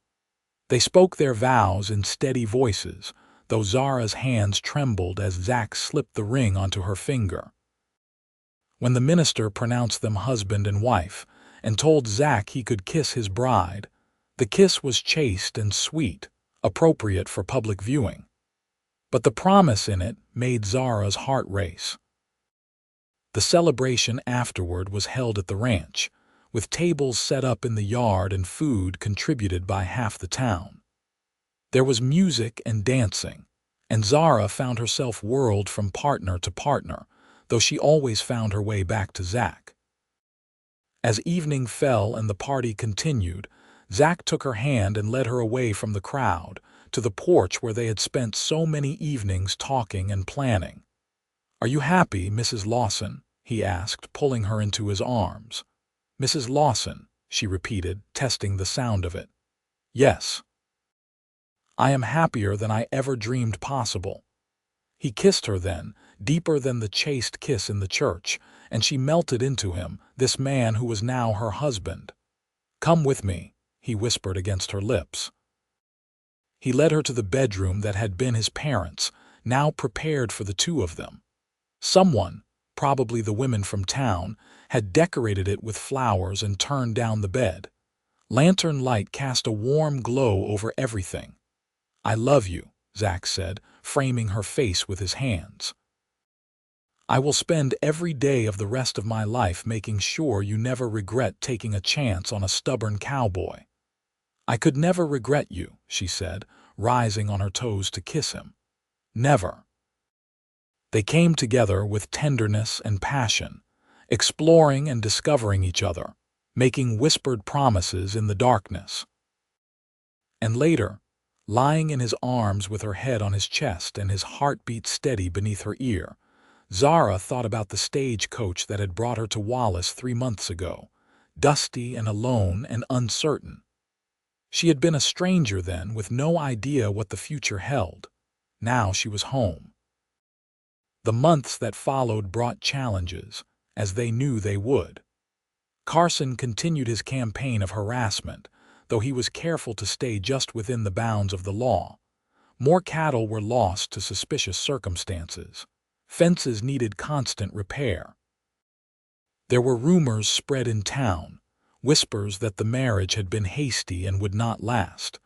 They spoke their vows in steady voices, though Zara's hands trembled as Zach slipped the ring onto her finger. When the minister pronounced them husband and wife and told Zach he could kiss his bride, the kiss was chaste and sweet, appropriate for public viewing. But the promise in it made Zara's heart race. The celebration afterward was held at the ranch, with tables set up in the yard and food contributed by half the town. There was music and dancing, and Zara found herself whirled from partner to partner, though she always found her way back to Zach. As evening fell and the party continued, Zach took her hand and led her away from the crowd, to the porch where they had spent so many evenings talking and planning. "Are you happy, Mrs. Lawson?" he asked, pulling her into his arms. "Mrs. Lawson," she repeated, testing the sound of it. "Yes. I am happier than I ever dreamed possible." He kissed her then, deeper than the chaste kiss in the church, and she melted into him, this man who was now her husband. "Come with me," he whispered against her lips. He led her to the bedroom that had been his parents', now prepared for the two of them. Someone, probably the women from town, had decorated it with flowers and turned down the bed. Lantern light cast a warm glow over everything. "I love you," Zach said, framing her face with his hands. "I will spend every day of the rest of my life making sure you never regret taking a chance on a stubborn cowboy." "I could never regret you," she said, rising on her toes to kiss him. "Never." They came together with tenderness and passion, exploring and discovering each other, making whispered promises in the darkness. And later, lying in his arms with her head on his chest and his heartbeat steady beneath her ear, Zara thought about the stagecoach that had brought her to Wallace 3 months ago, dusty and alone and uncertain. She had been a stranger then, with no idea what the future held. Now she was home. The months that followed brought challenges, as they knew they would. Carson continued his campaign of harassment, though he was careful to stay just within the bounds of the law. More cattle were lost to suspicious circumstances. Fences needed constant repair. There were rumors spread in town, whispers that the marriage had been hasty and would not last.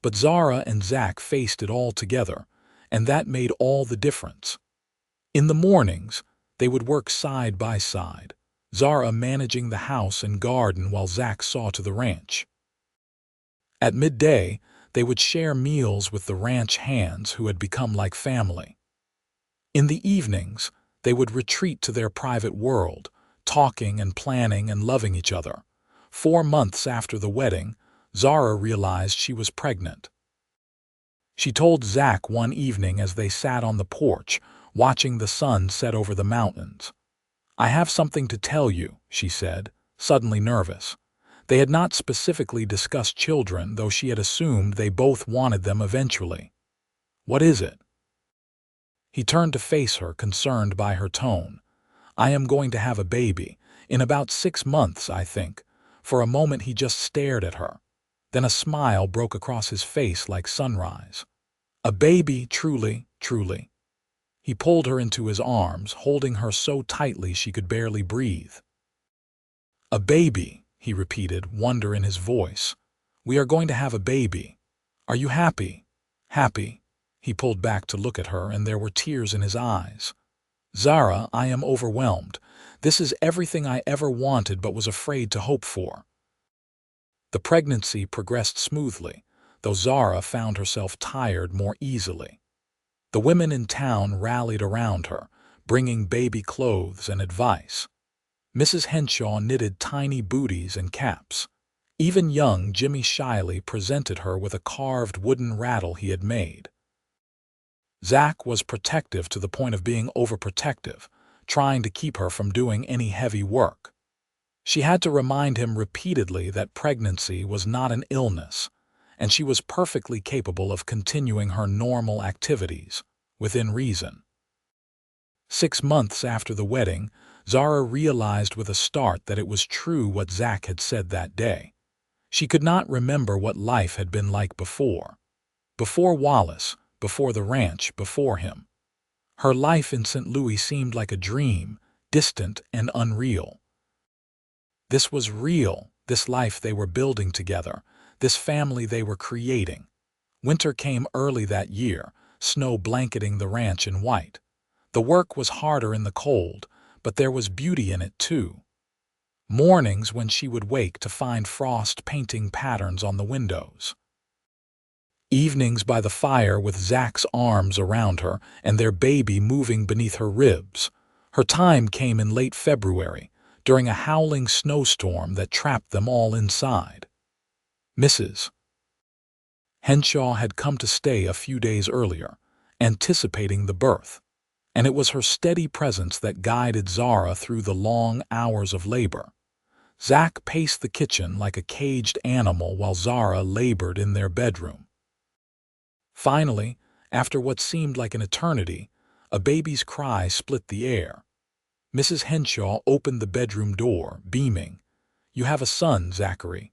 But Zara and Zach faced it all together, and that made all the difference. In the mornings, they would work side by side, Zara managing the house and garden while Zach saw to the ranch. At midday, they would share meals with the ranch hands who had become like family. In the evenings, they would retreat to their private world, talking and planning and loving each other. 4 months after the wedding, Zara realized she was pregnant. She told Zach one evening as they sat on the porch, watching the sun set over the mountains. "I have something to tell you," she said, suddenly nervous. They had not specifically discussed children, though she had assumed they both wanted them eventually. "What is it?" He turned to face her, concerned by her tone. "I am going to have a baby. In about 6 months, I think." For a moment he just stared at her. Then a smile broke across his face like sunrise. "A baby, truly, truly." He pulled her into his arms, holding her so tightly she could barely breathe. "A baby," he repeated, wonder in his voice. "We are going to have a baby. Are you happy?" "Happy?" He pulled back to look at her, and there were tears in his eyes. "Zara, I am overwhelmed. This is everything I ever wanted but was afraid to hope for." The pregnancy progressed smoothly, though Zara found herself tired more easily. The women in town rallied around her, bringing baby clothes and advice. Mrs. Henshaw knitted tiny booties and caps. Even young Jimmy shyly presented her with a carved wooden rattle he had made. Zach was protective to the point of being overprotective, trying to keep her from doing any heavy work. She had to remind him repeatedly that pregnancy was not an illness, and she was perfectly capable of continuing her normal activities, within reason. 6 months after the wedding, Zara realized with a start that it was true what Zach had said that day. She could not remember what life had been like before. Before Wallace, before the ranch, before him. Her life in St. Louis seemed like a dream, distant and unreal. This was real, this life they were building together, this family they were creating. Winter came early that year, snow blanketing the ranch in white. The work was harder in the cold, but there was beauty in it too. Mornings when she would wake to find frost painting patterns on the windows. Evenings by the fire with Zach's arms around her and their baby moving beneath her ribs. Her time came in late February, during a howling snowstorm that trapped them all inside. Mrs. Henshaw had come to stay a few days earlier, anticipating the birth, and it was her steady presence that guided Zara through the long hours of labor. Zach paced the kitchen like a caged animal while Zara labored in their bedroom. Finally, after what seemed like an eternity, a baby's cry split the air. Mrs. Henshaw opened the bedroom door, beaming. "You have a son, Zachary.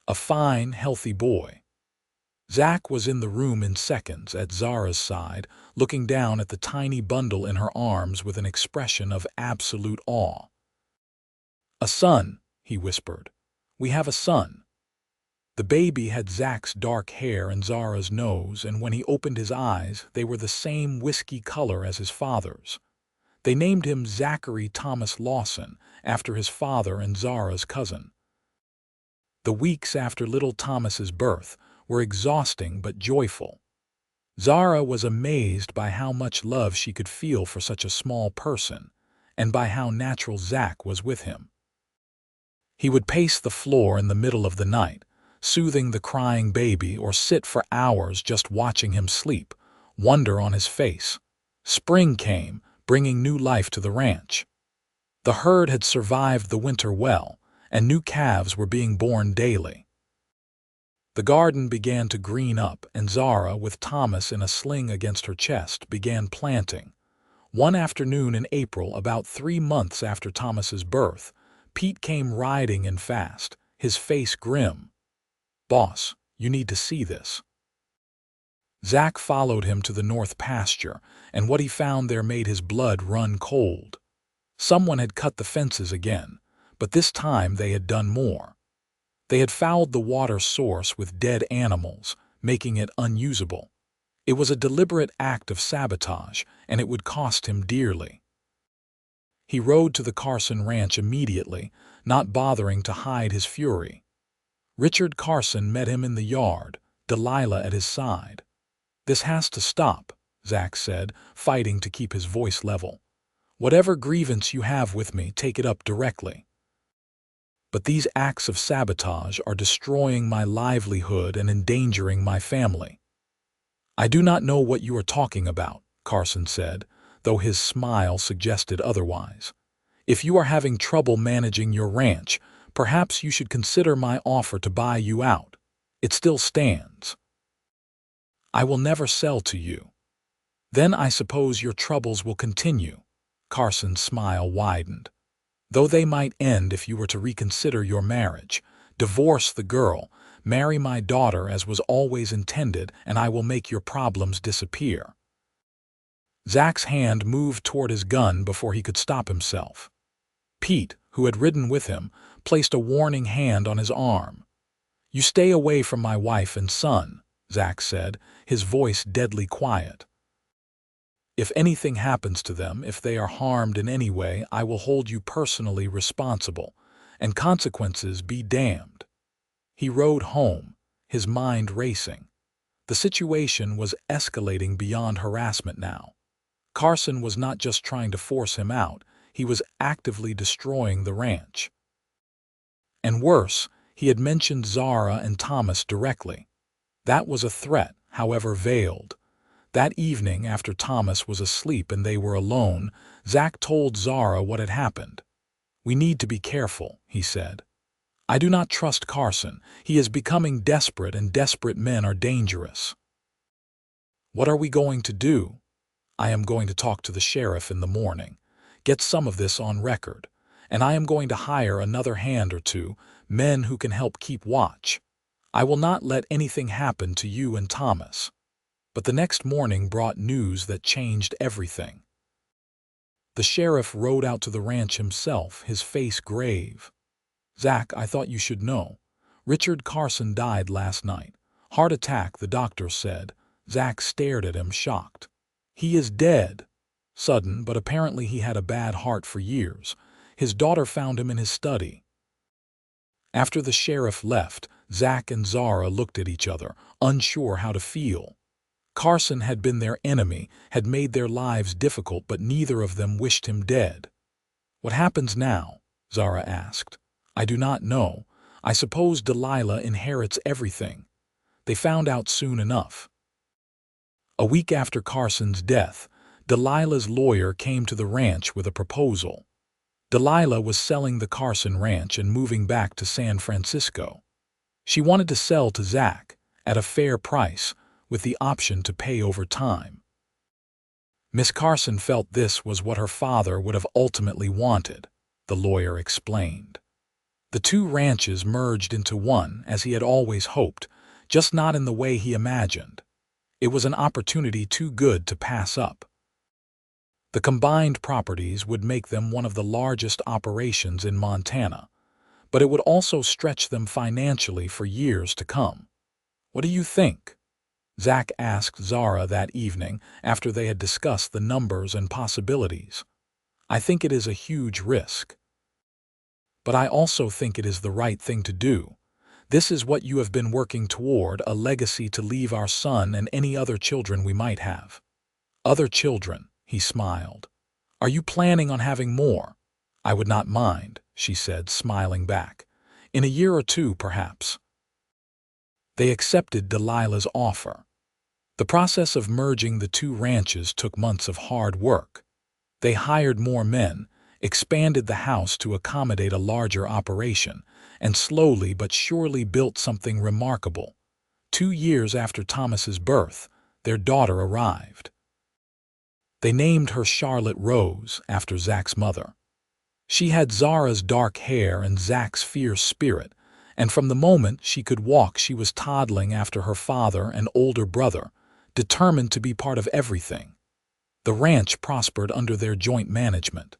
A fine, healthy boy." Zach was in the room in seconds, at Zara's side, looking down at the tiny bundle in her arms with an expression of absolute awe. "A son," he whispered. "We have a son." The baby had Zach's dark hair and Zara's nose, and when he opened his eyes, they were the same whiskey color as his father's. They named him Zachary Thomas Lawson, after his father and Zara's cousin. The weeks after little Thomas's birth were exhausting but joyful. Zara was amazed by how much love she could feel for such a small person, and by how natural Zach was with him. He would pace the floor in the middle of the night, soothing the crying baby, or sit for hours just watching him sleep, wonder on his face. Spring came, bringing new life to the ranch. The herd had survived the winter well, and new calves were being born daily. The garden began to green up, and Zara, with Thomas in a sling against her chest, began planting. One afternoon in April, about 3 months after Thomas's birth, Pete came riding in fast, his face grim. "Boss, you need to see this." Zach followed him to the north pasture, and what he found there made his blood run cold. Someone had cut the fences again, but this time they had done more. They had fouled the water source with dead animals, making it unusable. It was a deliberate act of sabotage, and it would cost him dearly. He rode to the Carson ranch immediately, not bothering to hide his fury. Richard Carson met him in the yard, Delilah at his side. "This has to stop," Zach said, fighting to keep his voice level. "Whatever grievance you have with me, take it up directly. But these acts of sabotage are destroying my livelihood and endangering my family." "I do not know what you are talking about," Carson said. though his smile suggested otherwise. "If you are having trouble managing your ranch, perhaps you should consider my offer to buy you out. It still stands. I will never sell to you." "Then I suppose your troubles will continue." Carson's smile widened. "Though they might end if you were to reconsider your marriage. Divorce the girl, marry my daughter as was always intended, and I will make your problems disappear." Zach's hand moved toward his gun before he could stop himself. Pete, who had ridden with him, placed a warning hand on his arm. "You stay away from my wife and son," Zach said, his voice deadly quiet. "If anything happens to them, if they are harmed in any way, I will hold you personally responsible, and consequences be damned." He rode home, his mind racing. The situation was escalating beyond harassment now. Carson was not just trying to force him out, he was actively destroying the ranch. And worse, he had mentioned Zara and Thomas directly. That was a threat, however veiled. That evening, after Thomas was asleep and they were alone, Zach told Zara what had happened. "We need to be careful," he said. "I do not trust Carson. He is becoming desperate, and desperate men are dangerous." "What are we going to do?" "I am going to talk to the sheriff in the morning, get some of this on record, and I am going to hire another hand or two, men who can help keep watch. I will not let anything happen to you and Thomas." But the next morning brought news that changed everything. The sheriff rode out to the ranch himself, his face grave. "Zach, I thought you should know. Richard Carson died last night. Heart attack, the doctor said." Zach stared at him, shocked. "He is dead." "Sudden, but apparently he had a bad heart for years. His daughter found him in his study." After the sheriff left, Zach and Zara looked at each other, unsure how to feel. Carson had been their enemy, had made their lives difficult, but neither of them wished him dead. "What happens now?" Zara asked. "I do not know. I suppose Delilah inherits everything." They found out soon enough. A week after Carson's death, Delilah's lawyer came to the ranch with a proposal. Delilah was selling the Carson ranch and moving back to San Francisco. She wanted to sell to Zach at a fair price, with the option to pay over time. Miss Carson felt this was what her father would have ultimately wanted, the lawyer explained. The two ranches merged into one, as he had always hoped, just not in the way he imagined. It was an opportunity too good to pass up. The combined properties would make them one of the largest operations in Montana, but it would also stretch them financially for years to come. "What do you think?" Zach asked Zara that evening after they had discussed the numbers and possibilities. "I think it is a huge risk. But I also think it is the right thing to do. This is what you have been working toward, a legacy to leave our son and any other children we might have." "Other children," he smiled. "Are you planning on having more?" "I would not mind," she said, smiling back. "In a year or two, perhaps." They accepted Delilah's offer. The process of merging the two ranches took months of hard work. They hired more men, expanded the house to accommodate a larger operation, and slowly but surely built something remarkable. 2 years after Thomas's birth, their daughter arrived. They named her Charlotte Rose, after Zach's mother. She had Zara's dark hair and Zach's fierce spirit, and from the moment she could walk she was toddling after her father and older brother, determined to be part of everything. The ranch prospered under their joint management.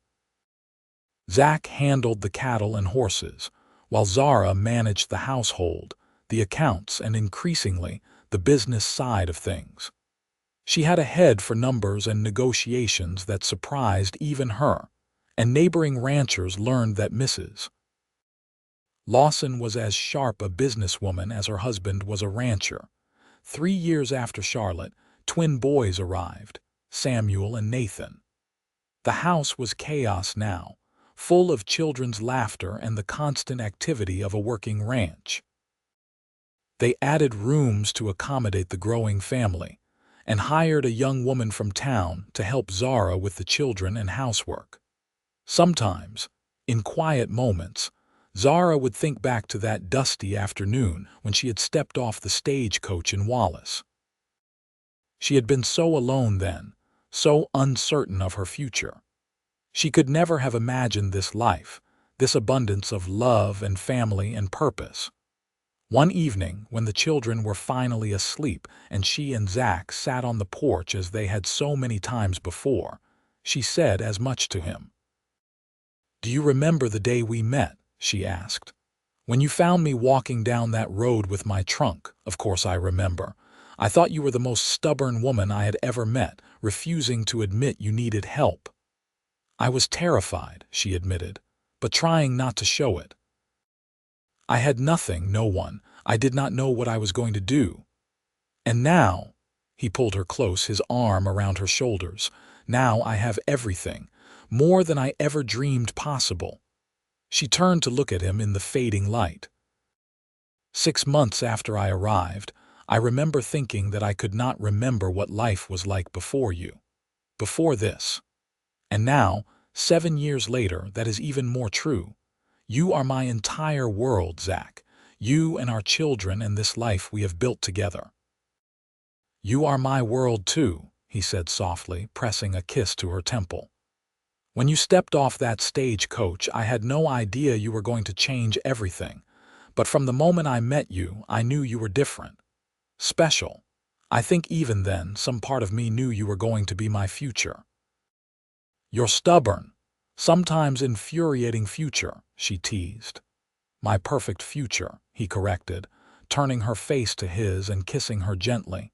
Zach handled the cattle and horses, while Zara managed the household, the accounts, and increasingly, the business side of things. She had a head for numbers and negotiations that surprised even her, and neighboring ranchers learned that Mrs. Lawson was as sharp a businesswoman as her husband was a rancher. 3 years after Charlotte, twin boys arrived, Samuel and Nathan. The house was chaos now, full of children's laughter and the constant activity of a working ranch. They added rooms to accommodate the growing family, and hired a young woman from town to help Zara with the children and housework. Sometimes, in quiet moments, Zara would think back to that dusty afternoon when she had stepped off the stagecoach in Wallace. She had been so alone then, so uncertain of her future. She could never have imagined this life, this abundance of love and family and purpose. One evening, when the children were finally asleep and she and Zach sat on the porch as they had so many times before, she said as much to him. "Do you remember the day we met?" she asked. "When you found me walking down that road with my trunk?" "Of course I remember. I thought you were the most stubborn woman I had ever met, refusing to admit you needed help." "I was terrified," she admitted, "but trying not to show it. I had nothing, no one. I did not know what I was going to do. And now," he pulled her close, his arm around her shoulders, "now I have everything, more than I ever dreamed possible." She turned to look at him in the fading light. "6 months after I arrived, I remember thinking that I could not remember what life was like before you, before this. And now, 7 years later, that is even more true. You are my entire world, Zach. You and our children and this life we have built together." "You are my world too," he said softly, pressing a kiss to her temple. "When you stepped off that stagecoach, I had no idea you were going to change everything. But from the moment I met you, I knew you were different. Special. I think even then, some part of me knew you were going to be my future. Your stubborn, sometimes infuriating future," she teased. "My perfect future," he corrected, turning her face to his and kissing her gently.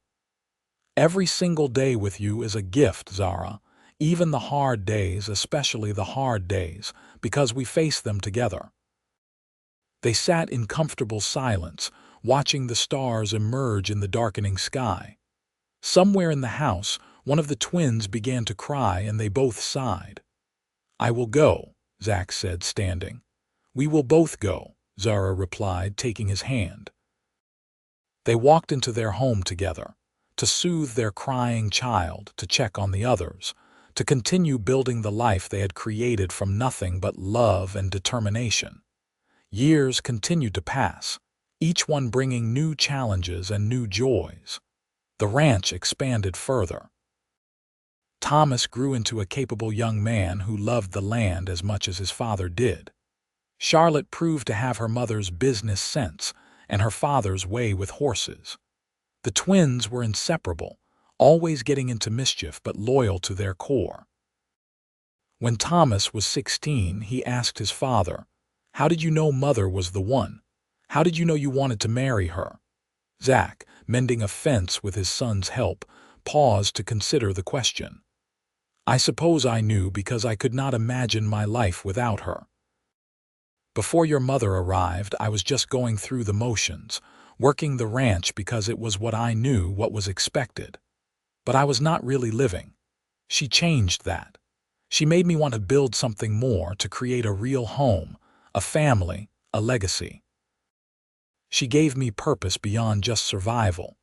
"Every single day with you is a gift, Zara, even the hard days, especially the hard days, because we face them together." They sat in comfortable silence, watching the stars emerge in the darkening sky. Somewhere in the house, one of the twins began to cry and they both sighed. "I will go," Zach said, standing. "We will both go," Zara replied, taking his hand. They walked into their home together, to soothe their crying child, to check on the others, to continue building the life they had created from nothing but love and determination. Years continued to pass, each one bringing new challenges and new joys. The ranch expanded further. Thomas grew into a capable young man who loved the land as much as his father did. Charlotte proved to have her mother's business sense and her father's way with horses. The twins were inseparable, always getting into mischief but loyal to their core. When Thomas was 16, he asked his father, "How did you know Mother was the one? How did you know you wanted to marry her?" Zach, mending a fence with his son's help, paused to consider the question. "I suppose I knew because I could not imagine my life without her. Before your mother arrived, I was just going through the motions, working the ranch because it was what I knew, what was expected. But I was not really living. She changed that. She made me want to build something more, to create a real home, a family, a legacy. She gave me purpose beyond just survival.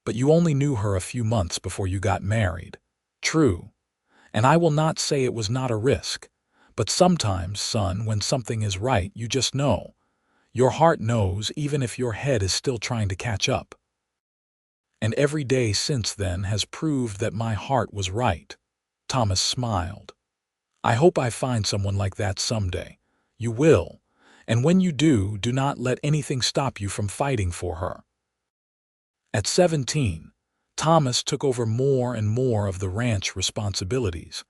But you only knew her a few months before you got married. True. And I will not say it was not a risk. But sometimes, son, when something is right, you just know. Your heart knows even if your head is still trying to catch up. And every day since then has proved that my heart was right." Thomas smiled. "I hope I find someone like that someday. You will. And when you do, do not let anything stop you from fighting for her." At 17, Thomas took over more and more of the ranch responsibilities,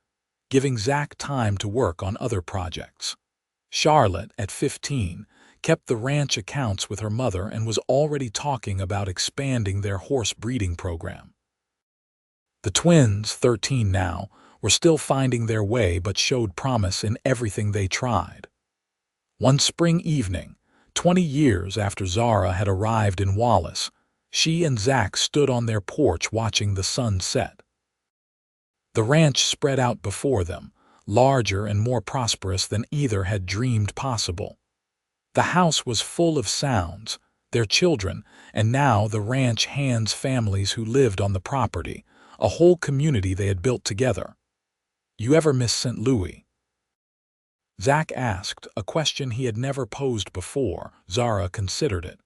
giving Zach time to work on other projects. Charlotte, at 15, kept the ranch accounts with her mother and was already talking about expanding their horse breeding program. The twins, 13 now, were still finding their way but showed promise in everything they tried. One spring evening, 20 years after Zara had arrived in Wallace, she and Zach stood on their porch watching the sun set. The ranch spread out before them, larger and more prosperous than either had dreamed possible. The house was full of sounds, their children, and now the ranch hands' families who lived on the property, a whole community they had built together. "You ever miss St. Louis?" Zach asked, a question he had never posed before. Zara considered it.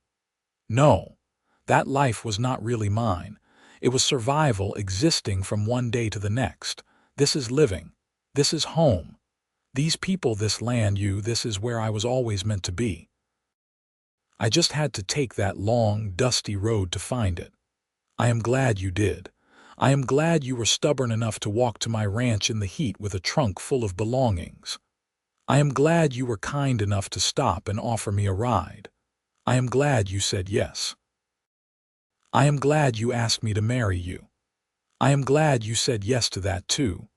"No, that life was not really mine. It was survival, existing from one day to the next. This is living. This is home. These people, this land, this is where I was always meant to be. I just had to take that long, dusty road to find it. I am glad you did. I am glad you were stubborn enough to walk to my ranch in the heat with a trunk full of belongings. I am glad you were kind enough to stop and offer me a ride. I am glad you said yes. I am glad you asked me to marry you. I am glad you said yes to that too."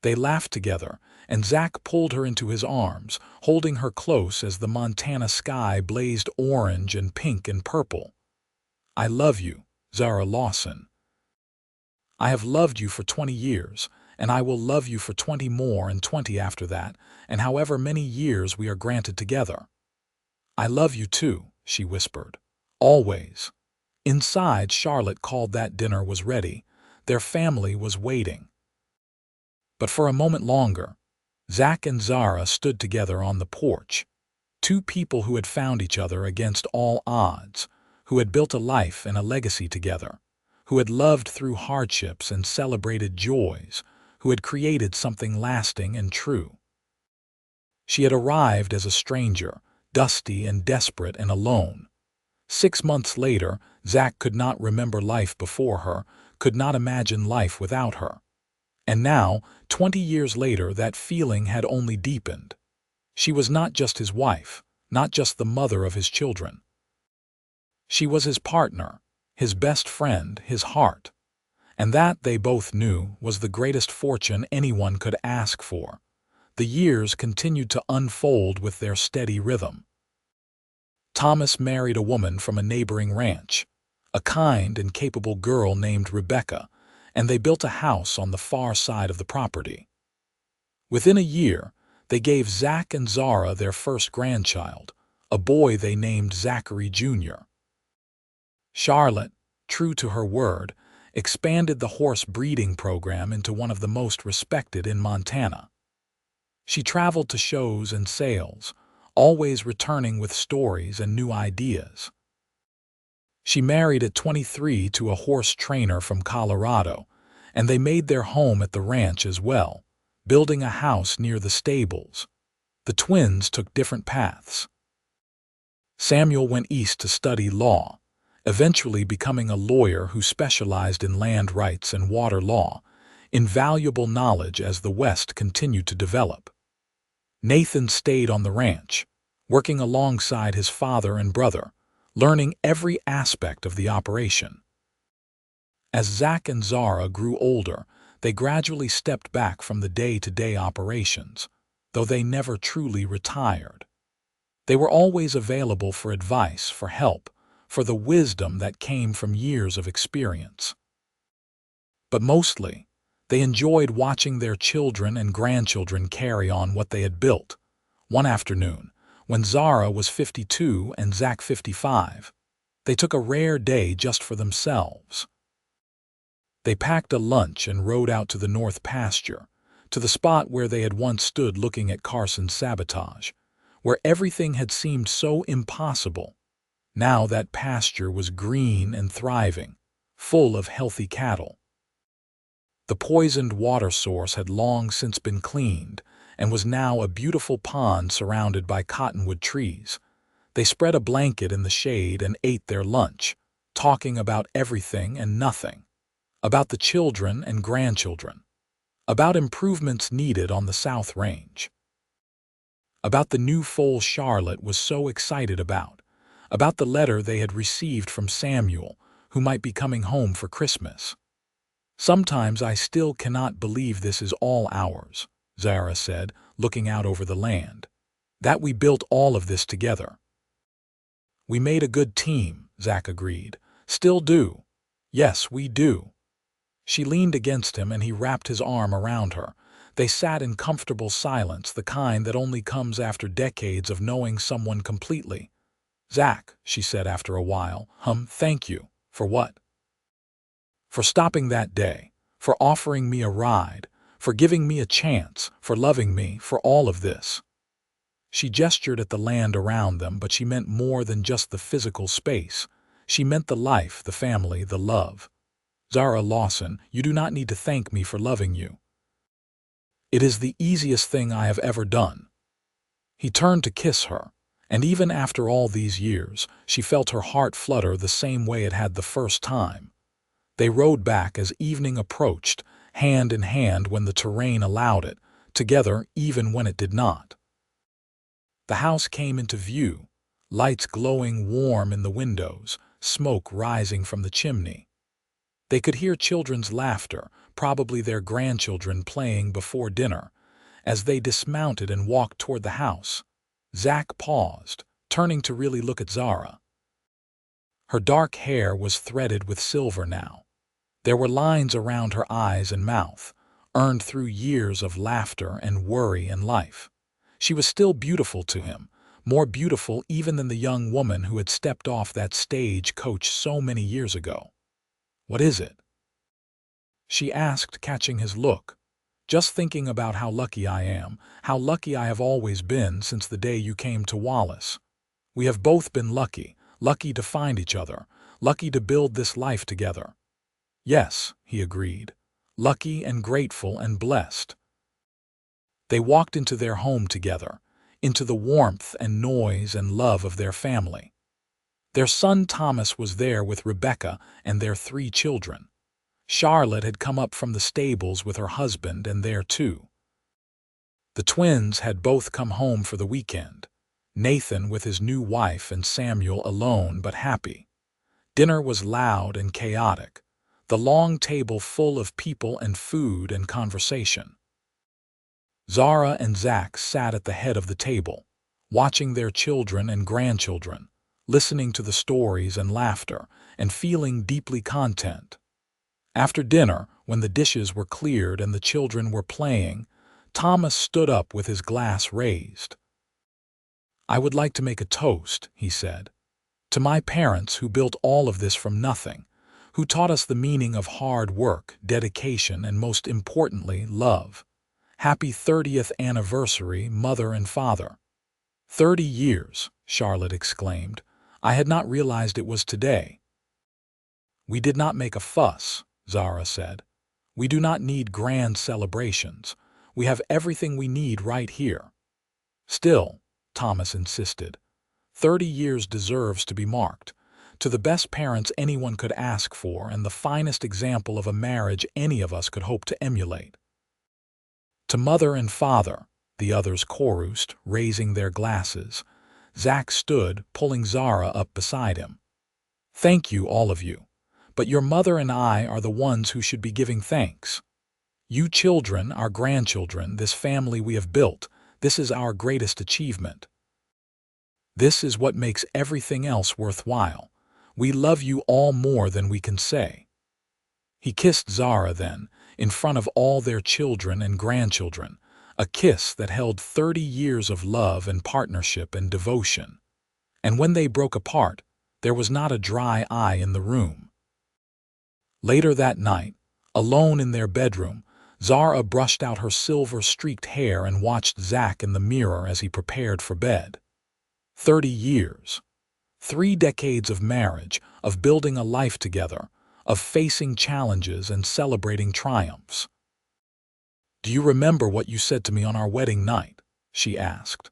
They laughed together, and Zach pulled her into his arms, holding her close as the Montana sky blazed orange and pink and purple. "I love you, Zara Lawson. I have loved you for 20 years, and I will love you for 20 more and 20 after that, and however many years we are granted together." "I love you too," she whispered. "Always." Inside, Charlotte called that dinner was ready. Their family was waiting. But for a moment longer, Zach and Zara stood together on the porch. Two people who had found each other against all odds, who had built a life and a legacy together, who had loved through hardships and celebrated joys, who had created something lasting and true. She had arrived as a stranger, dusty and desperate and alone. 6 months later, Zach could not remember life before her, could not imagine life without her. And now, 20 years later, that feeling had only deepened. She was not just his wife, not just the mother of his children. She was his partner, his best friend, his heart. And that, they both knew, was the greatest fortune anyone could ask for. The years continued to unfold with their steady rhythm. Thomas married a woman from a neighboring ranch, a kind and capable girl named Rebecca, and they built a house on the far side of the property. Within a year, they gave Zach and Zara their first grandchild, a boy they named Zachary Jr. Charlotte, true to her word, expanded the horse breeding program into one of the most respected in Montana. She traveled to shows and sales, always returning with stories and new ideas. She married at 23 to a horse trainer from Colorado, and they made their home at the ranch as well, building a house near the stables. The twins took different paths. Samuel went east to study law, eventually becoming a lawyer who specialized in land rights and water law, invaluable knowledge as the West continued to develop. Nathan stayed on the ranch, working alongside his father and brother, learning every aspect of the operation. As Zach and Zara grew older, they gradually stepped back from the day-to-day operations, though they never truly retired. They were always available for advice, for help, for the wisdom that came from years of experience. But mostly, they enjoyed watching their children and grandchildren carry on what they had built. One afternoon, when Zara was 52 and Zach 55, they took a rare day just for themselves. They packed a lunch and rode out to the north pasture, to the spot where they had once stood looking at Carson's sabotage, where everything had seemed so impossible. Now that pasture was green and thriving, full of healthy cattle. The poisoned water source had long since been cleaned and was now a beautiful pond surrounded by cottonwood trees. They spread a blanket in the shade and ate their lunch, talking about everything and nothing, about the children and grandchildren, about improvements needed on the South Range, about the new foal Charlotte was so excited about the letter they had received from Samuel, who might be coming home for Christmas. "Sometimes I still cannot believe this is all ours," Zara said, looking out over the land. "That we built all of this together." "We made a good team," Zach agreed. "Still do. Yes, we do." She leaned against him and he wrapped his arm around her. They sat in comfortable silence, the kind that only comes after decades of knowing someone completely. "Zach," she said after a while, "thank you. For what?" "For stopping that day, for offering me a ride, for giving me a chance, for loving me, for all of this." She gestured at the land around them, but she meant more than just the physical space. She meant the life, the family, the love. "Zara Lawson, you do not need to thank me for loving you. It is the easiest thing I have ever done." He turned to kiss her, and even after all these years, she felt her heart flutter the same way it had the first time. They rode back as evening approached, hand in hand when the terrain allowed it, together even when it did not. The house came into view, lights glowing warm in the windows, smoke rising from the chimney. They could hear children's laughter, probably their grandchildren playing before dinner. As they dismounted and walked toward the house, Zach paused, turning to really look at Zara. Her dark hair was threaded with silver now. There were lines around her eyes and mouth, earned through years of laughter and worry and life. She was still beautiful to him, more beautiful even than the young woman who had stepped off that stage coach so many years ago. "What is it?" she asked, catching his look. "Just thinking about how lucky I am, how lucky I have always been since the day you came to Wallace. We have both been lucky, lucky to find each other, lucky to build this life together." "Yes," he agreed, "lucky and grateful and blessed." They walked into their home together, into the warmth and noise and love of their family. Their son Thomas was there with Rebecca and their 3 children. Charlotte had come up from the stables with her husband and there too. The twins had both come home for the weekend, Nathan with his new wife and Samuel alone but happy. Dinner was loud and chaotic, the long table full of people and food and conversation. Zara and Zach sat at the head of the table, watching their children and grandchildren, listening to the stories and laughter, and feeling deeply content. After dinner, when the dishes were cleared and the children were playing, Thomas stood up with his glass raised. "I would like to make a toast," he said, "to my parents who built all of this from nothing, who taught us the meaning of hard work, dedication, and most importantly, love. Happy 30th anniversary, Mother and Father." 30 years, Charlotte exclaimed. "I had not realized it was today." "We did not make a fuss," Zara said. "We do not need grand celebrations. We have everything we need right here." "Still," Thomas insisted, 30 years deserves to be marked. To the best parents anyone could ask for and the finest example of a marriage any of us could hope to emulate." "To Mother and Father," the others chorused, raising their glasses. Zach stood, pulling Zara up beside him. "Thank you, all of you. But your mother and I are the ones who should be giving thanks. You children, our grandchildren, this family we have built, this is our greatest achievement. This is what makes everything else worthwhile. We love you all more than we can say." He kissed Zara then, in front of all their children and grandchildren, a kiss that held 30 years of love and partnership and devotion. And when they broke apart, there was not a dry eye in the room. Later that night, alone in their bedroom, Zara brushed out her silver-streaked hair and watched Zach in the mirror as he prepared for bed. 30 years. 3 decades of marriage, of building a life together, of facing challenges and celebrating triumphs. "Do you remember what you said to me on our wedding night?" she asked.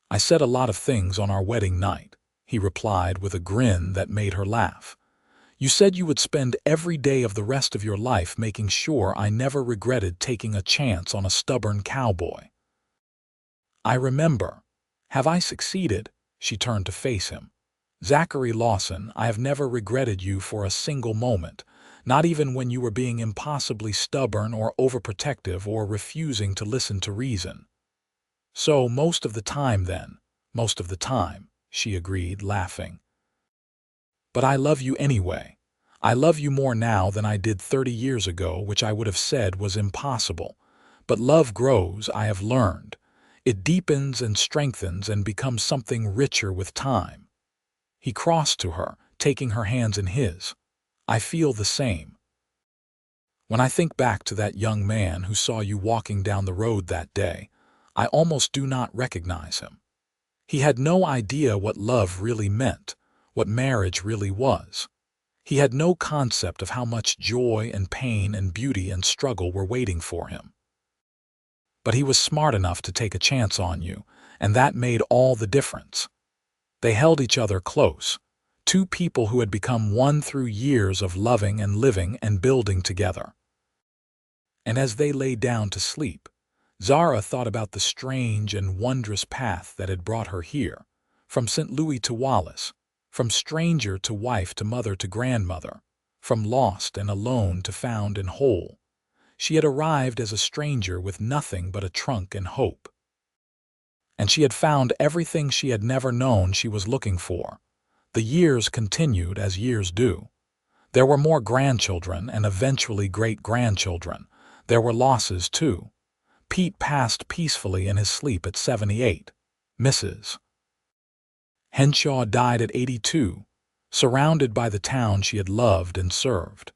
"I said a lot of things on our wedding night," he replied with a grin that made her laugh. "You said you would spend every day of the rest of your life making sure I never regretted taking a chance on a stubborn cowboy." "I remember. Have I succeeded?" She turned to face him. "Zachary Lawson, I have never regretted you for a single moment, not even when you were being impossibly stubborn or overprotective or refusing to listen to reason." "So most of the time then, most of the time," she agreed, laughing. "But I love you anyway. I love you more now than I did 30 years ago, which I would have said was impossible. But love grows, I have learned. It deepens and strengthens and becomes something richer with time." He crossed to her, taking her hands in his. "I feel the same." When I think back to that young man who saw you walking down the road that day, I almost do not recognize him. He had no idea what love really meant, what marriage really was. He had no concept of how much joy and pain and beauty and struggle were waiting for him. But he was smart enough to take a chance on you, and that made all the difference. They held each other close, two people who had become one through years of loving and living and building together. And as they lay down to sleep, Zara thought about the strange and wondrous path that had brought her here, from St. Louis to Wallace, from stranger to wife to mother to grandmother, from lost and alone to found and whole. She had arrived as a stranger with nothing but a trunk and hope. And she had found everything she had never known she was looking for. The years continued as years do. There were more grandchildren and eventually great-grandchildren. There were losses, too. Pete passed peacefully in his sleep at 78. Mrs. Henshaw died at 82, surrounded by the town she had loved and served.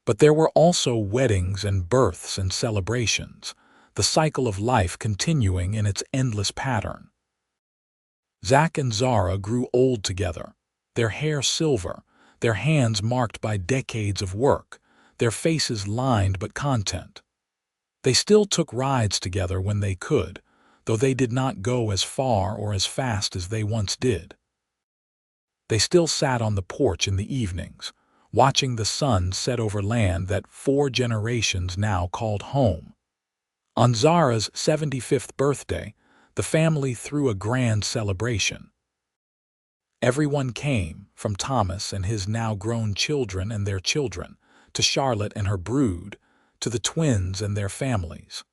But there were also weddings and births and celebrations, the cycle of life continuing in its endless pattern. Zach and Zara grew old together, their hair silver, their hands marked by decades of work, their faces lined but content. They still took rides together when they could, though they did not go as far or as fast as they once did. They still sat on the porch in the evenings, watching the sun set over land that 4 generations now called home. On Zara's 75th birthday, the family threw a grand celebration. Everyone came, from Thomas and his now-grown children and their children, to Charlotte and her brood, to the twins and their families.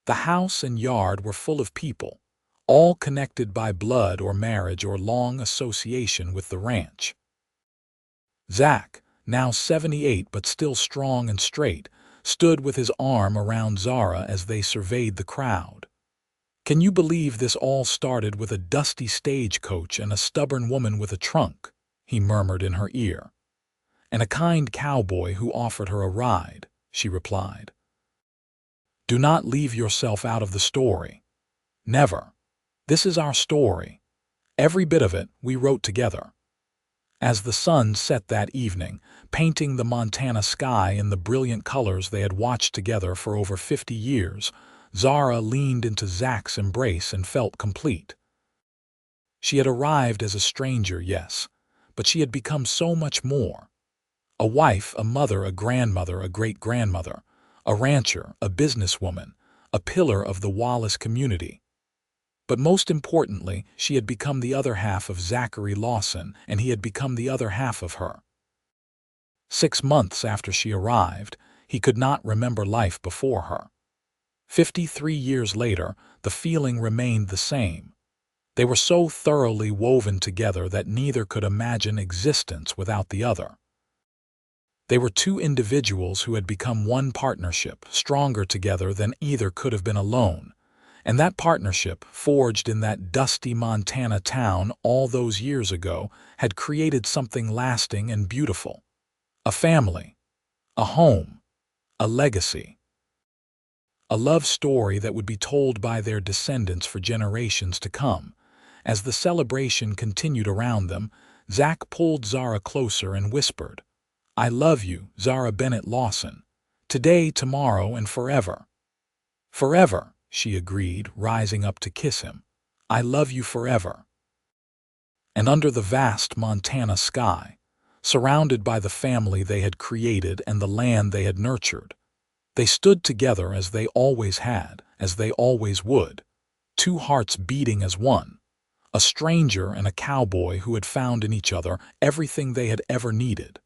The house and yard were full of people, all connected by blood or marriage or long association with the ranch. Zach, now 78 but still strong and straight, stood with his arm around Zara as they surveyed the crowd. "Can you believe this all started with a dusty stagecoach and a stubborn woman with a trunk?" he murmured in her ear. "And a kind cowboy who offered her a ride," she replied. "Do not leave yourself out of the story. Never. This is our story. Every bit of it we wrote together." As the sun set that evening, painting the Montana sky in the brilliant colors they had watched together for over 50 years, Zara leaned into Zach's embrace and felt complete. She had arrived as a stranger, yes, but she had become so much more. A wife, a mother, a grandmother, a great-grandmother, a rancher, a businesswoman, a pillar of the Wallace community. But most importantly, she had become the other half of Zachary Lawson, and he had become the other half of her. 6 months after she arrived, he could not remember life before her. 53 years later, the feeling remained the same. They were so thoroughly woven together that neither could imagine existence without the other. They were two individuals who had become one partnership, stronger together than either could have been alone. And that partnership, forged in that dusty Montana town all those years ago, had created something lasting and beautiful. A family, a home, a legacy. A love story that would be told by their descendants for generations to come. As the celebration continued around them, Zach pulled Zara closer and whispered, "I love you, Zara Bennett Lawson. Today, tomorrow, and forever." "Forever," she agreed, rising up to kiss him. "I love you forever." And under the vast Montana sky, surrounded by the family they had created and the land they had nurtured, they stood together as they always had, as they always would, two hearts beating as one, a stranger and a cowboy who had found in each other everything they had ever needed.